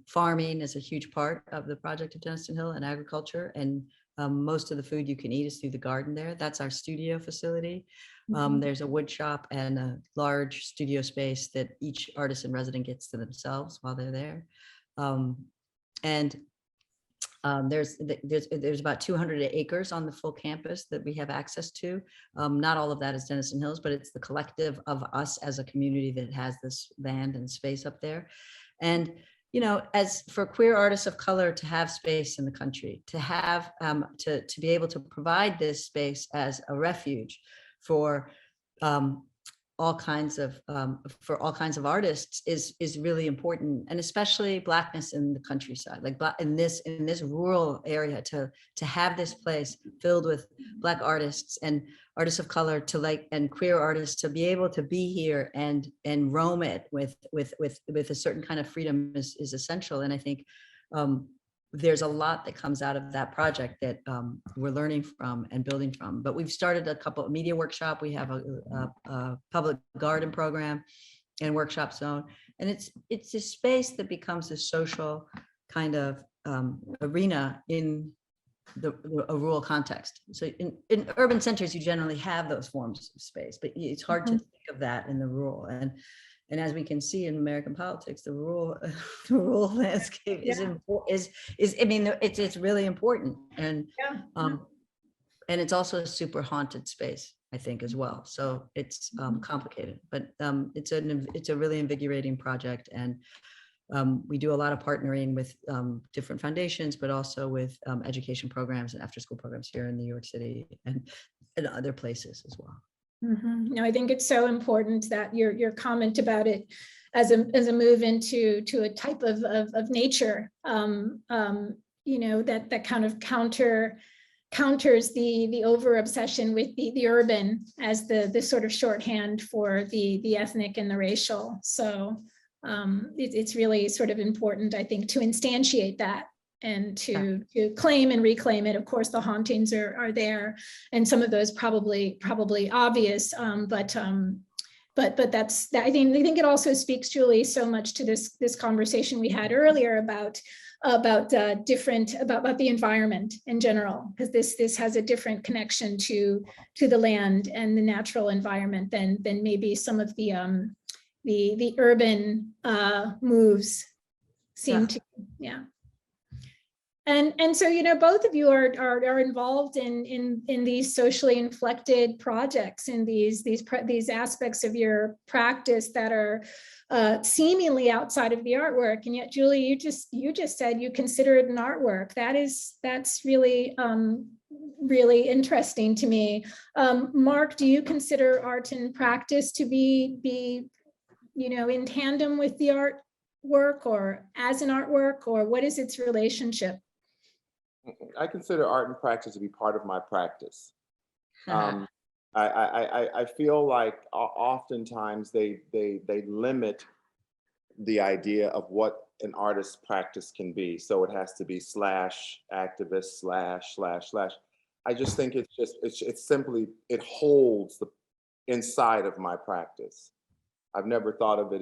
farming is a huge part of the project of Denniston Hill, and agriculture, and most of the food you can eat is through the garden there. That's our studio facility. There's a wood shop and a large studio space that each artist in residence gets to themselves while they're there. There's about 200 acres on the full campus that we have access to. Not all of that is Denniston Hills, but it's the collective of us as a community that has this land and space up there. And you know, as for queer artists of color to have space in the country, to have to be able to provide this space as a refuge for all kinds of artists is really important, and especially Blackness in the countryside, like in this rural area, to have this place filled with Black artists and artists of color and queer artists to be able to be here and roam it with a certain kind of freedom is essential. And I think there's a lot that comes out of that project that we're learning from and building from. But we've started a couple of media workshop. We have a public garden program and workshop zone. And it's a space that becomes a social kind of arena in a rural context. So in urban centers, you generally have those forms of space, but it's hard to think of that in the rural. And as we can see in American politics, the rural landscape is I mean, it's really important, and it's also a super haunted space, I think, as well. So it's complicated, but it's a really invigorating project, and we do a lot of partnering with different foundations, but also with education programs and after-school programs here in New York City and other places as well. Mm-hmm. No, I think it's so important that your comment about it as a move into a type of nature, you know, that kind of counters the over obsession with the urban as the sort of shorthand for the ethnic and the racial. So it's really sort of important, I think, to instantiate that and to claim and reclaim it. Of course, the hauntings are there, and some of those probably obvious, but that's that. I think it also speaks, Julie, so much to this conversation we had earlier about the environment in general, because this has a different connection to the land and the natural environment than maybe some of the urban moves seem to. And so, you know, both of you are involved in these socially inflected projects, in these aspects of your practice that are seemingly outside of the artwork. And yet, Julie, you just said you consider it an artwork. That's really really interesting to me. Mark, do you consider art and practice to be you know, in tandem with the art work or as an artwork, or what is its relationship? I consider art and practice to be part of my practice. I feel like oftentimes they limit the idea of what an artist's practice can be. So it has to be slash activist slash. I just think it's simply, it holds the inside of my practice. I've never thought of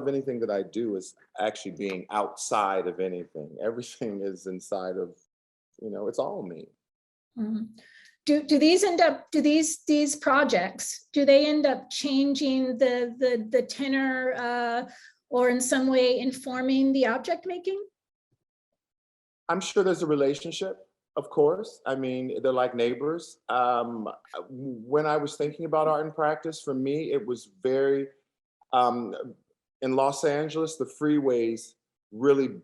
anything that I do as actually being outside of anything. Everything is inside of, it's all me. Mhm. Do these projects, do they end up changing the tenor or in some way informing the object making? I'm sure there's a relationship, of course. I mean, they're like neighbors. When I was thinking about art and practice, for me, it was very, in Los Angeles, the freeways really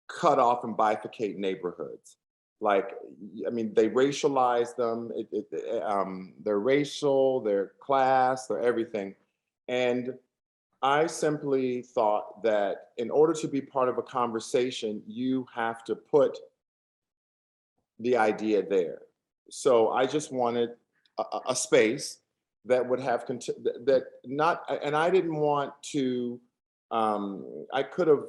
cut off and bifurcate neighborhoods. Like, I mean, they racialize them. They're racial, they're class, they're everything. And I simply thought that in order to be part of a conversation, you have to put the idea there. So I just wanted a space that would have, that not, and I didn't want to, I could have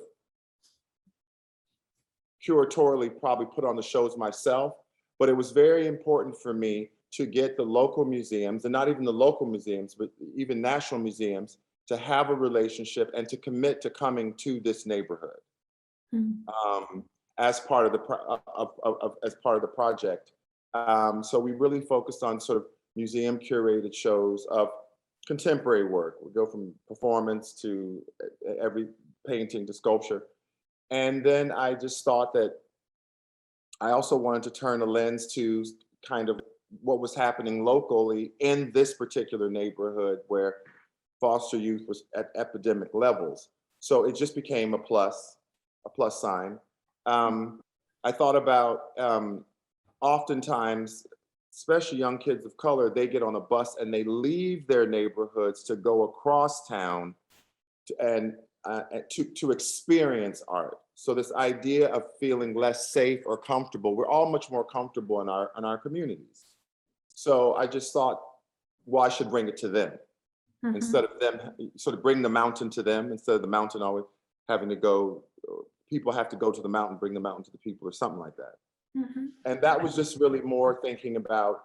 curatorially probably put on the shows myself, but it was very important for me to get the local museums, and not even the local museums, but even national museums, to have a relationship and to commit to coming to this neighborhood as part of the project. So we really focused on sort of museum curated shows of contemporary work. We go from performance to every painting to sculpture. And then I just thought that I also wanted to turn a lens to kind of what was happening locally in this particular neighborhood where foster youth was at epidemic levels. So it just became a plus sign. I thought about oftentimes, especially young kids of color, they get on a bus and they leave their neighborhoods to go across town to experience art. So this idea of feeling less safe or comfortable, we're all much more comfortable in our communities. So I just thought, well, I should bring it to them instead of them, sort of bring the mountain to them instead of the mountain always having to go, people have to go to the mountain, bring the mountain to the people or something like that. And that was just really more thinking about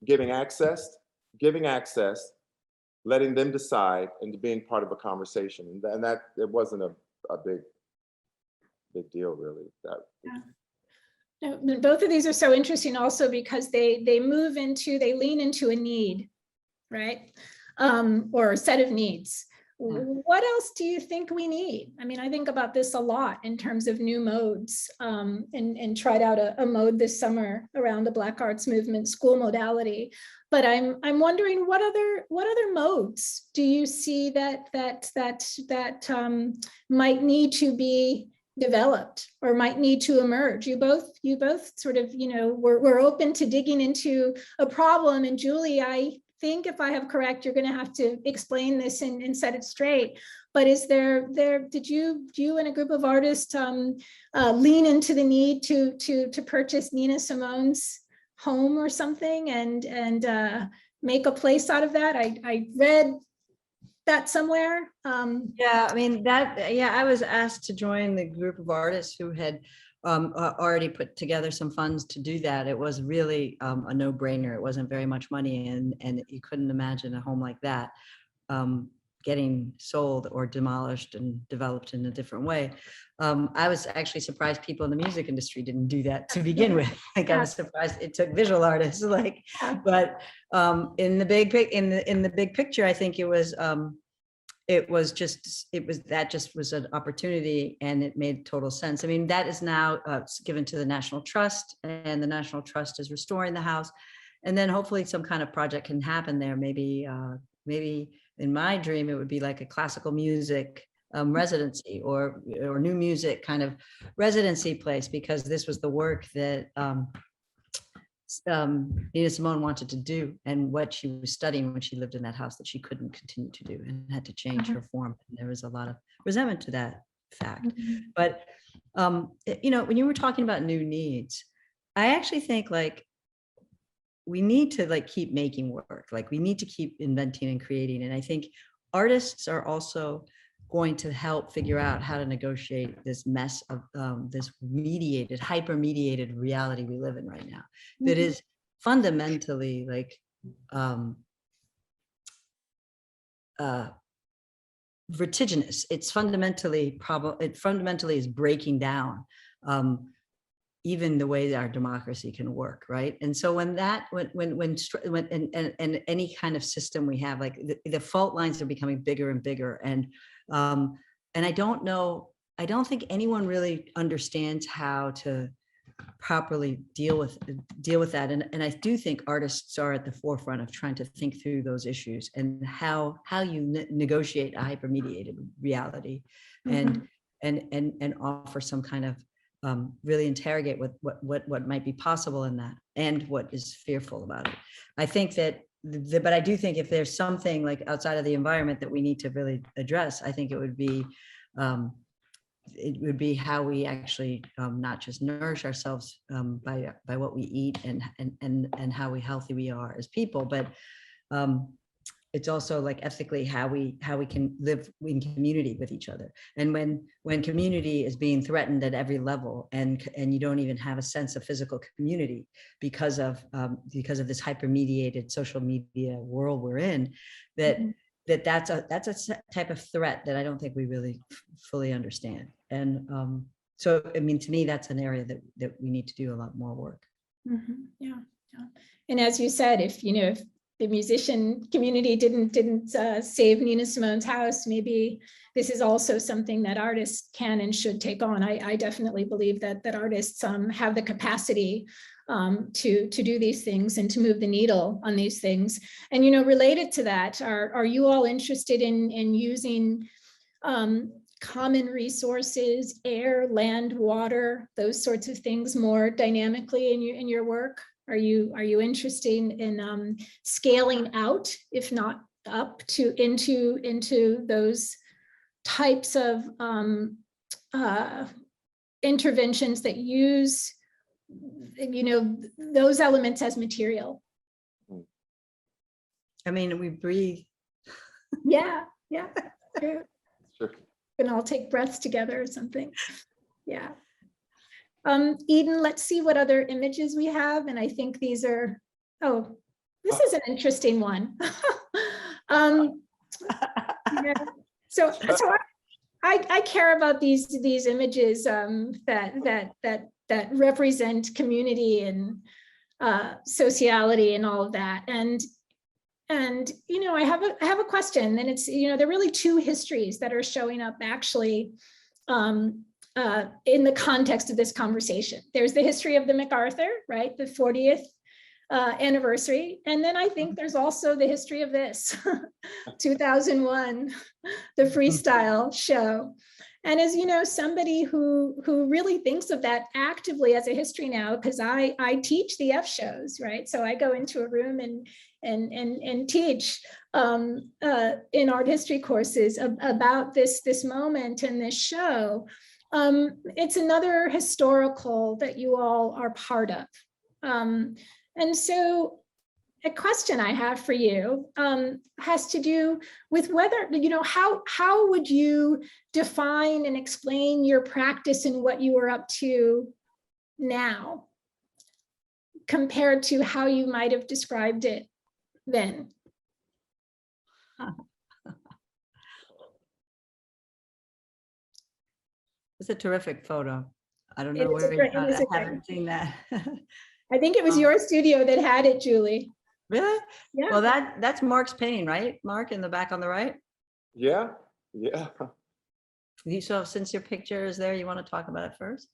giving access, letting them decide, and being part of a conversation. And that it wasn't a big deal, really. No, both of these are so interesting also because they lean into a need, right? Or a set of needs. What else do you think we need? I mean, I think about this a lot in terms of new modes, and tried out a mode this summer around the Black Arts Movement school modality. But I'm wondering what other modes do you see that might need to be developed or might need to emerge? You both sort of, we're open to digging into a problem. And Julie, I think if I have correct, you're going to have to explain this and set it straight. But is did you and a group of artists lean into the need to purchase Nina Simone's home or something and make a place out of that? I read that somewhere. Yeah, I mean I was asked to join the group of artists who had already put together some funds to do that. It was really a no-brainer. It wasn't very much money, and you couldn't imagine a home like that getting sold or demolished and developed in a different way. I was actually surprised people in the music industry didn't do that to begin with. Like, I was surprised it took visual artists. But in the big picture, I think that just was an opportunity, and it made total sense. I mean, that is now given to the National Trust, and the National Trust is restoring the house, and then hopefully some kind of project can happen there. Maybe in my dream, it would be like a classical music residency or new music kind of residency place, because this was the work that Nina Simone wanted to do and what she was studying when she lived in that house that she couldn't continue to do and had to change her form. And there was a lot of resentment to that fact. But, you know, when you were talking about new needs, I actually think like we need to like keep making work, like we need to keep inventing and creating. And I think artists are also going to help figure out how to negotiate this mess of this mediated, hyper mediated reality we live in right now, that is fundamentally like vertiginous. It's fundamentally it fundamentally is breaking down even the way that our democracy can work, right? And so when any kind of system we have, like the fault lines are becoming bigger and bigger, and I don't think anyone really understands how to properly deal with that. And I do think artists are at the forefront of trying to think through those issues and how you negotiate a hypermediated reality, and offer some kind of really interrogate what might be possible in that and what is fearful about it. I think that, but I do think if there's something like outside of the environment that we need to really address, I think it would be how we actually not just nourish ourselves by what we eat and how healthy we are as people, but it's also like ethically how we can live in community with each other. And when community is being threatened at every level, and you don't even have a sense of physical community because of this hyper-mediated social media world we're in, that's a type of threat that I don't think we really fully understand. And so, I mean, to me, that's an area that we need to do a lot more work. Yeah. And as you said, if the musician community didn't save Nina Simone's house, maybe this is also something that artists can and should take on. I definitely believe that artists have the capacity to do these things and to move the needle on these things. And related to that, are you all interested in using common resources, air, land, water, those sorts of things more dynamically in your work? Are you interested in scaling out, if not up, into those types of interventions that use those elements as material? I mean, we breathe. Yeah. Sure. Sure. And all take breaths together or something. Yeah. Eden, let's see what other images we have. And I think these are, this is an interesting one. So I care about these images that represent community and sociality and all of that. And I have a question, and it's, there are really two histories that are showing up actually in the context of this conversation. There's the history of the MacArthur, right? The 40th anniversary. And then I think there's also the history of this 2001, the freestyle show. And as you know, somebody who really thinks of that actively as a history now, because I teach the F shows, right? So I go into a room and teach in art history courses about this moment and this show. It's another historical that you all are part of. And so a question I have for you has to do with whether, how would you define and explain your practice and what you are up to now compared to how you might have described it then? It's a terrific photo. I don't know where you got it. I haven't seen that. I think it was your studio that had it, Julie. Really? Yeah. Well, that's Mark's painting, right? Mark, in the back on the right? Yeah. So since your picture is there, you want to talk about it first?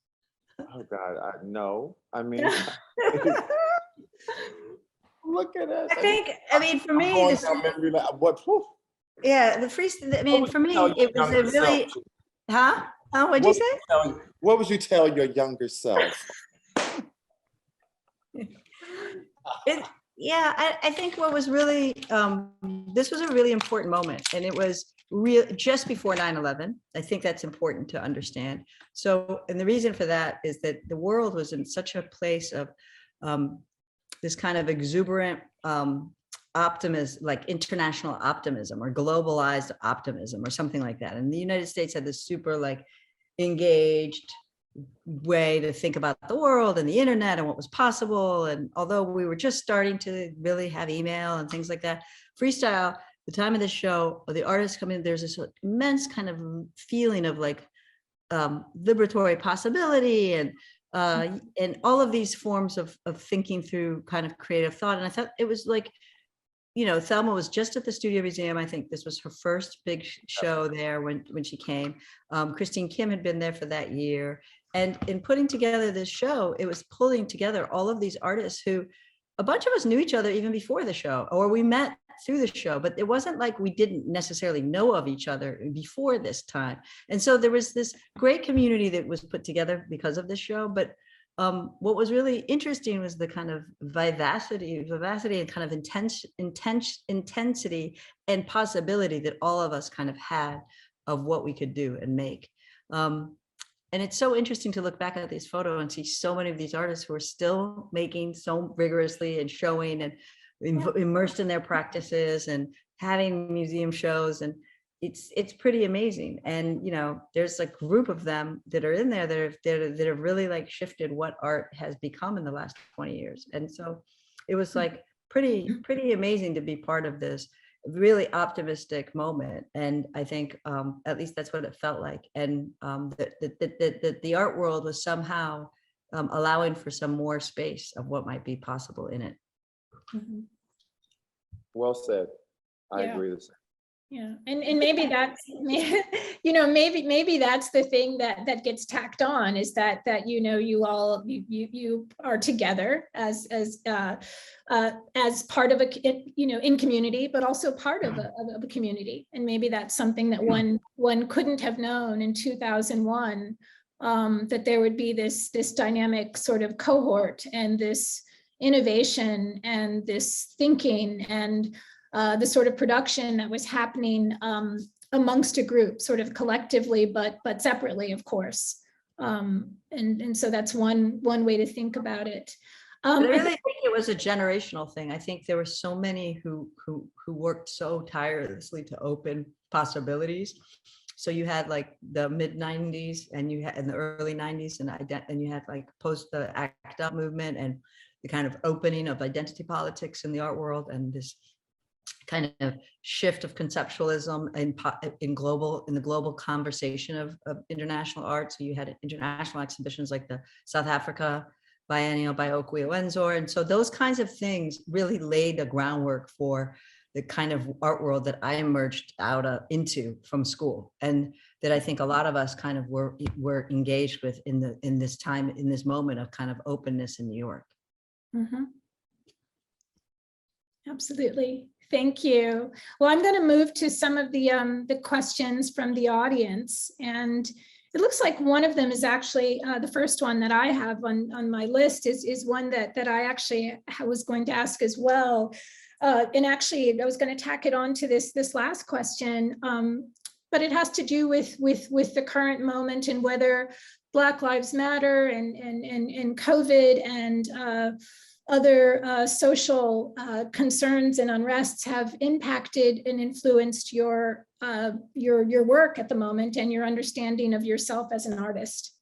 Oh God, no. I mean, look at us. I mean, for me, yeah, the free. I mean, for me, it was a really, huh? What'd you say? What would you tell your younger self? Yeah, I think what was really, this was a really important moment, and it was real just before 9/11. I think that's important to understand. So, and the reason for that is that the world was in such a place of this kind of exuberant optimism, like international optimism or globalized optimism or something like that. And the United States had this super like engaged way to think about the world and the internet and what was possible. And although we were just starting to really have email and things like that, freestyle, the time of the show, or the artists come in, there's this immense kind of feeling of like liberatory possibility and all of these forms of thinking through kind of creative thought. And I thought it was like, you know, Thelma was just at the Studio Museum. I think this was her first big show there when she came. Christine Kim had been there for that year. And in putting together this show, it was pulling together all of these artists who, a bunch of us knew each other even before the show, or we met through the show, but it wasn't like we didn't necessarily know of each other before this time. And so there was this great community that was put together because of this show. But what was really interesting was the kind of vivacity and kind of intensity and possibility that all of us kind of had of what we could do and make. And it's so interesting to look back at these photos and see so many of these artists who are still making so rigorously and showing and immersed in their practices and having museum shows. And it's pretty amazing. And, you know, there's a group of them that are in there that have really like shifted what art has become in the last 20 years. And so it was like pretty amazing to be part of this really optimistic moment. And I think at least that's what it felt like. And that the art world was somehow allowing for some more space of what might be possible in it. Mm-hmm. Well said. I agree with that. Yeah, and maybe that's, you know, maybe that's the thing that gets tacked on, is that you know, you all you are together as part of a, you know, in community, but also part of a community. And maybe that's something that one couldn't have known in 2001, that there would be this dynamic sort of cohort and this innovation and this thinking and the sort of production that was happening amongst a group, sort of collectively, but separately, of course. And so that's one way to think about it. I really think it was a generational thing. I think there were so many who worked so tirelessly to open possibilities. So you had like the mid 90s and you had in the early 90s and you had like post the ACT UP movement and the kind of opening of identity politics in the art world and this kind of shift of conceptualism in the global conversation of international art. So you had international exhibitions like the South Africa Biennial by Okwe Owenzor. And so those kinds of things really laid the groundwork for the kind of art world that I emerged into from school. And that I think a lot of us kind of were engaged with in this moment of kind of openness in New York. Mm-hmm. Absolutely. Thank you. Well, I'm going to move to some of the questions from the audience, and it looks like one of them is actually the first one that I have on my list is one that I actually was going to ask as well. And actually, I was going to tack it on to this last question, but it has to do with the current moment and whether Black Lives Matter and COVID and other social concerns and unrests have impacted and influenced your work at the moment and your understanding of yourself as an artist.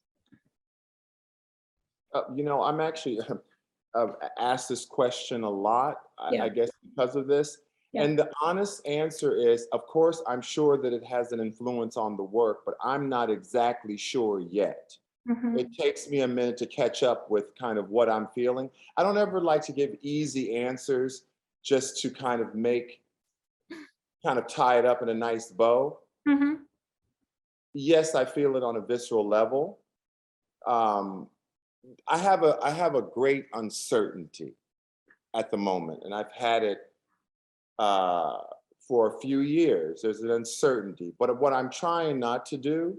You know, I'm actually asked this question a lot, Yeah. I guess because of this. Yeah. And the honest answer is, of course, I'm sure that it has an influence on the work, but I'm not exactly sure yet. Mm-hmm. It takes me a minute to catch up with kind of what I'm feeling. I don't ever like to give easy answers just to kind of tie it up in a nice bow. Mm-hmm. Yes, I feel it on a visceral level. I have a great uncertainty at the moment, and I've had it for a few years. There's an uncertainty, but what I'm trying not to do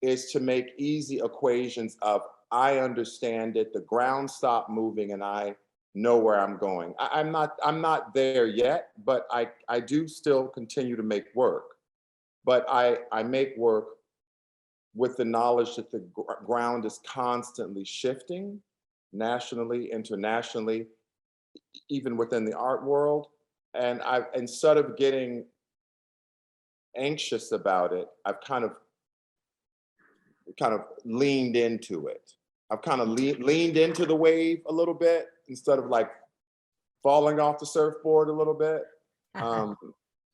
is to make easy equations of I understand it, the ground stopped moving and I know where I'm going. I'm not there yet, but I do still continue to make work. But I make work with the knowledge that the ground is constantly shifting, nationally, internationally, even within the art world. And instead of getting anxious about it, I've kind of leaned into it. I've kind of leaned into the wave a little bit instead of like falling off the surfboard a little bit.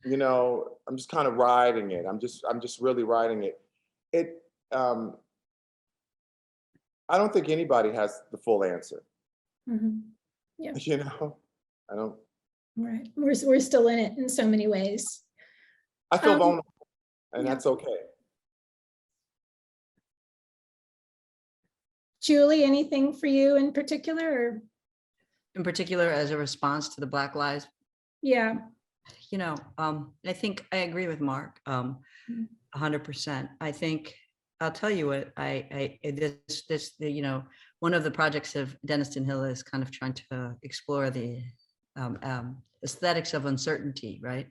You know, I'm just kind of riding it. I'm just really riding it. I don't think anybody has the full answer. Mhm. Yeah, You know, I don't. right. We're still in it in so many ways. I feel Um, vulnerable, and yeah. that's okay. Julie, anything for you in particular? Or? In particular, as a response to the Black Lives, Yeah. you know, I think I agree with Mark, 100%. I think I'll tell you what you know, one of the projects of Denniston Hill is kind of trying to explore the aesthetics of uncertainty, right?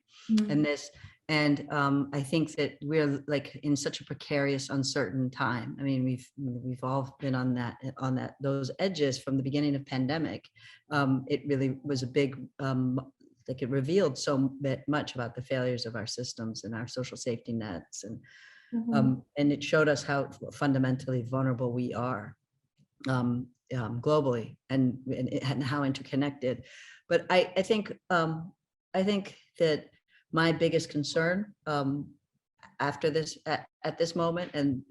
And I think that we're like in such a precarious, uncertain time. I mean, we've all been on those edges from the beginning of pandemic. It really was a big, like it revealed so much about the failures of our systems and our social safety nets, and it showed us how fundamentally vulnerable we are globally, and how interconnected. But I think that my biggest concern after this, at this moment, and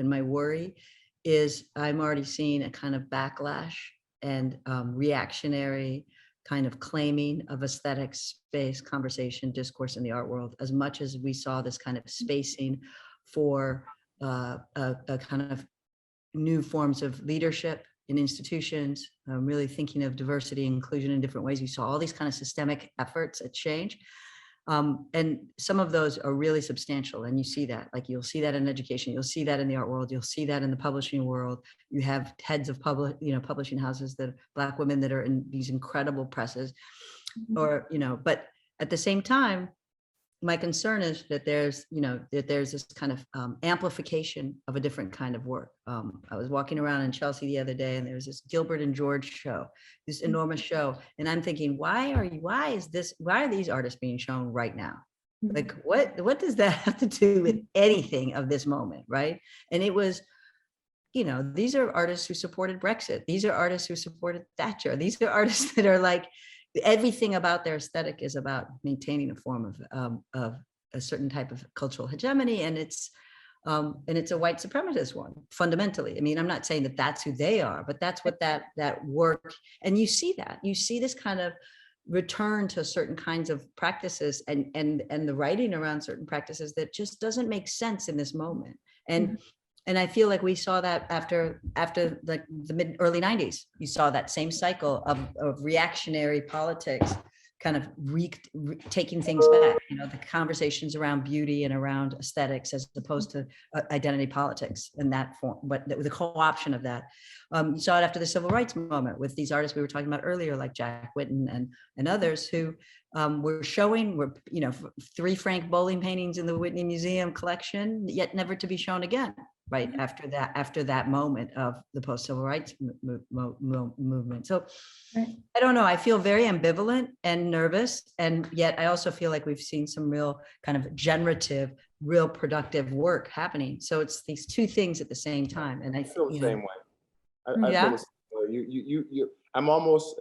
my worry is I'm already seeing a kind of backlash and reactionary kind of claiming of aesthetics, space, conversation, discourse in the art world, as much as we saw this kind of spacing for a kind of new forms of leadership in institutions, really thinking of diversity and inclusion in different ways. You saw all these kind of systemic efforts at change. And some of those are really substantial. And you see that, like you'll see that in education, you'll see that in the art world, you'll see that in the publishing world. You have heads of publishing houses, that Black women that are in these incredible presses, or, but at the same time, my concern is that there's this kind of amplification of a different kind of work. I was walking around in Chelsea the other day, and there was this Gilbert and George show, this enormous show, and I'm thinking, why are these artists being shown right now? Like, what does that have to do with anything of this moment, right? And it was, these are artists who supported Brexit. These are artists who supported Thatcher. These are artists that are like, everything about their aesthetic is about maintaining a form of a certain type of cultural hegemony, and it's a white supremacist one, fundamentally. I mean, I'm not saying that that's who they are, but that's what that work, and you see this kind of return to certain kinds of practices and the writing around certain practices that just doesn't make sense in this moment. And I feel like we saw that after like the early 90s, you saw that same cycle of reactionary politics kind of taking things back, the conversations around beauty and around aesthetics as opposed to identity politics in that form, but the co-option of that. You saw it after the civil rights moment with these artists we were talking about earlier, like Jack Whitten and others who were showing 3 Frank Bowling paintings in the Whitney Museum collection, yet never to be shown again. Right after that moment of the post-civil rights movement. So I don't know, I feel very ambivalent and nervous, and yet I also feel like we've seen some real kind of generative, real productive work happening. So it's these two things at the same time. And I feel the same way. I feel the same way. I'm almost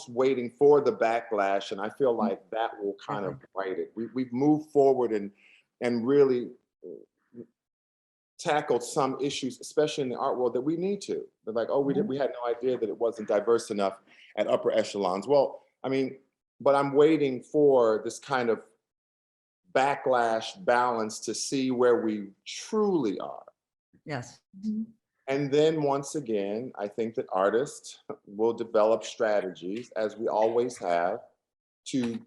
waiting for the backlash, and I feel like that will kind of right it. We've moved forward and really tackled some issues, especially in the art world, that we need to. They're like, we had no idea that it wasn't diverse enough at upper echelons. Well, I mean, but I'm waiting for this kind of backlash balance to see where we truly are. Yes. And then once again, I think that artists will develop strategies, as we always have, to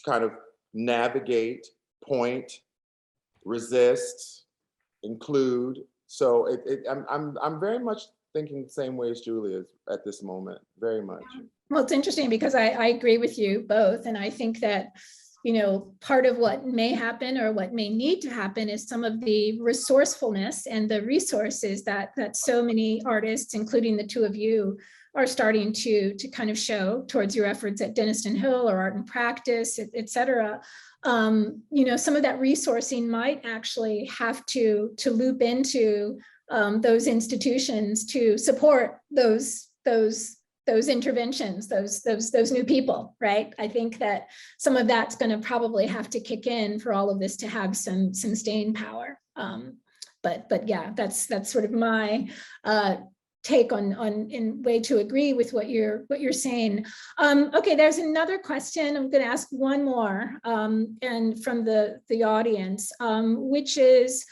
kind of navigate, point, resist, include. So I'm very much thinking the same way as Julie is at this moment, very much. Well, it's interesting because I agree with you both. And I think that, you know, part of what may happen or what may need to happen is some of the resourcefulness and the resources that so many artists, including the two of you, are starting to kind of show towards your efforts at Denniston Hill or Art and Practice, et cetera. You know, some of that resourcing might actually have to loop into those institutions to support those interventions, those new people, right? I think that some of that's going to probably have to kick in for all of this to have some staying power. But yeah, that's sort of my take on in way to agree with what you're saying. Okay, there's another question. I'm going to ask one more, and from the audience, which is,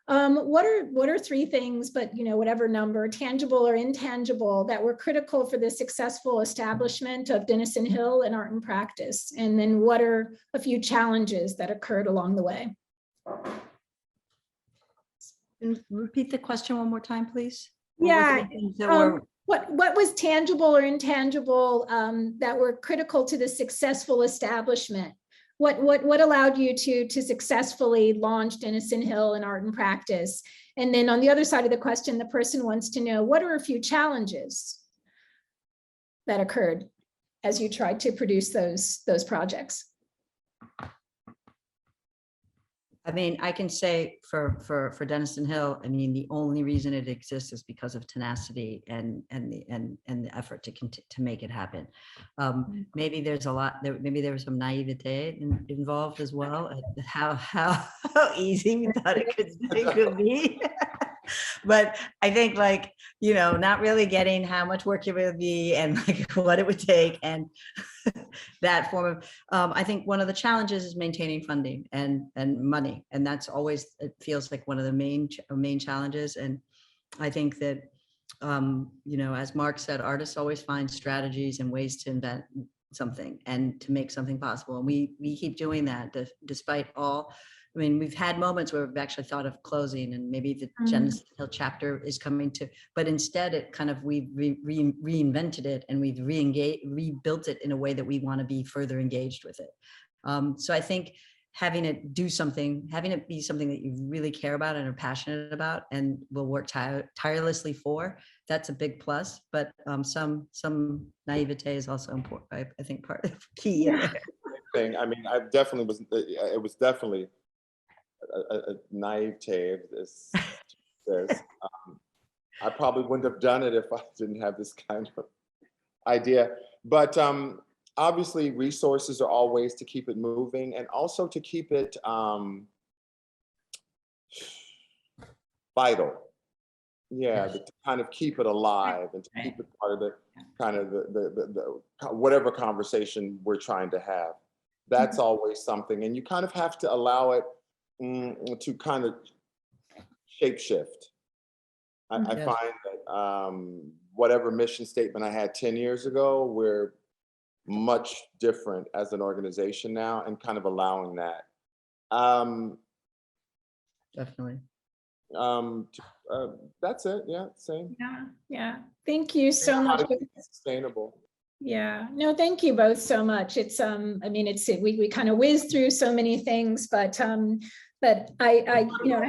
what are three things, but you know, whatever number, tangible or intangible, that were critical for the successful establishment of Denniston Hill and Art and Practice? And then what are a few challenges that occurred along the way? And repeat the question one more time, please. Yeah. What What was tangible or intangible that were critical to the successful establishment? What allowed you to successfully launch Denniston Hill and Art and Practice? And then on the other side of the question, the person wants to know, what are a few challenges that occurred as you tried to produce those projects? I mean, I can say for Denniston Hill, I mean, the only reason it exists is because of tenacity and the effort to make it happen. Maybe there's a lot there. Maybe there was some naivete involved as well. How easy we thought it could be. But I think, like, you know, not really getting how much work it would be and like what it would take, and that form of, I think one of the challenges is maintaining funding and money. And that's always, it feels like one of the main challenges. And I think that, you know, as Mark said, artists always find strategies and ways to invent something and to make something possible. And we keep doing that despite all. I mean, we've had moments where we've actually thought of closing, and maybe the Denniston Hill chapter is coming to, but instead it kind of, we reinvented it and we've rebuilt it in a way that we want to be further engaged with it. So I think having it be something that you really care about and are passionate about and will work tirelessly for, that's a big plus. But some naivete is also important. I think part of the key. Yeah. Thing. I mean, it was definitely a naivete. I probably wouldn't have done it if I didn't have this kind of idea. But obviously, resources are all ways to keep it moving, and also to keep it vital. Yeah, to kind of keep it alive and to keep it part of the kind of the whatever conversation we're trying to have. That's always something, and you kind of have to allow it to kind of shape shift. I find that whatever mission statement I had 10 years ago, we're much different as an organization now, and kind of allowing that. Definitely. That's it. Yeah, same. Yeah. Thank you so much. Sustainable. Yeah, no, thank you both so much. It's I mean, we kind of whizzed through so many things, but I you know,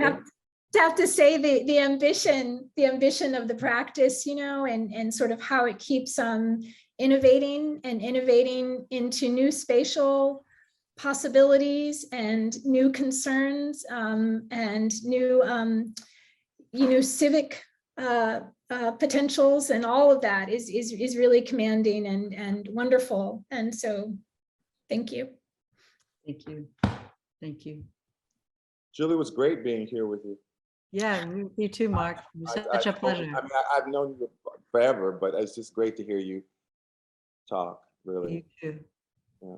have to say the ambition of the practice, you know, and sort of how it keeps innovating into new spatial possibilities and new concerns, and new you know, civic potentials, and all of that is really commanding and wonderful. And so thank you. Thank you. Thank you. Julie, was great being here with you. Yeah, you too, Mark. It was such a pleasure. I mean, I've known you forever, but it's just great to hear you talk, really. You too. Yeah.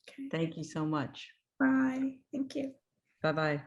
Okay. Thank you so much. Bye. Thank you. Bye-bye.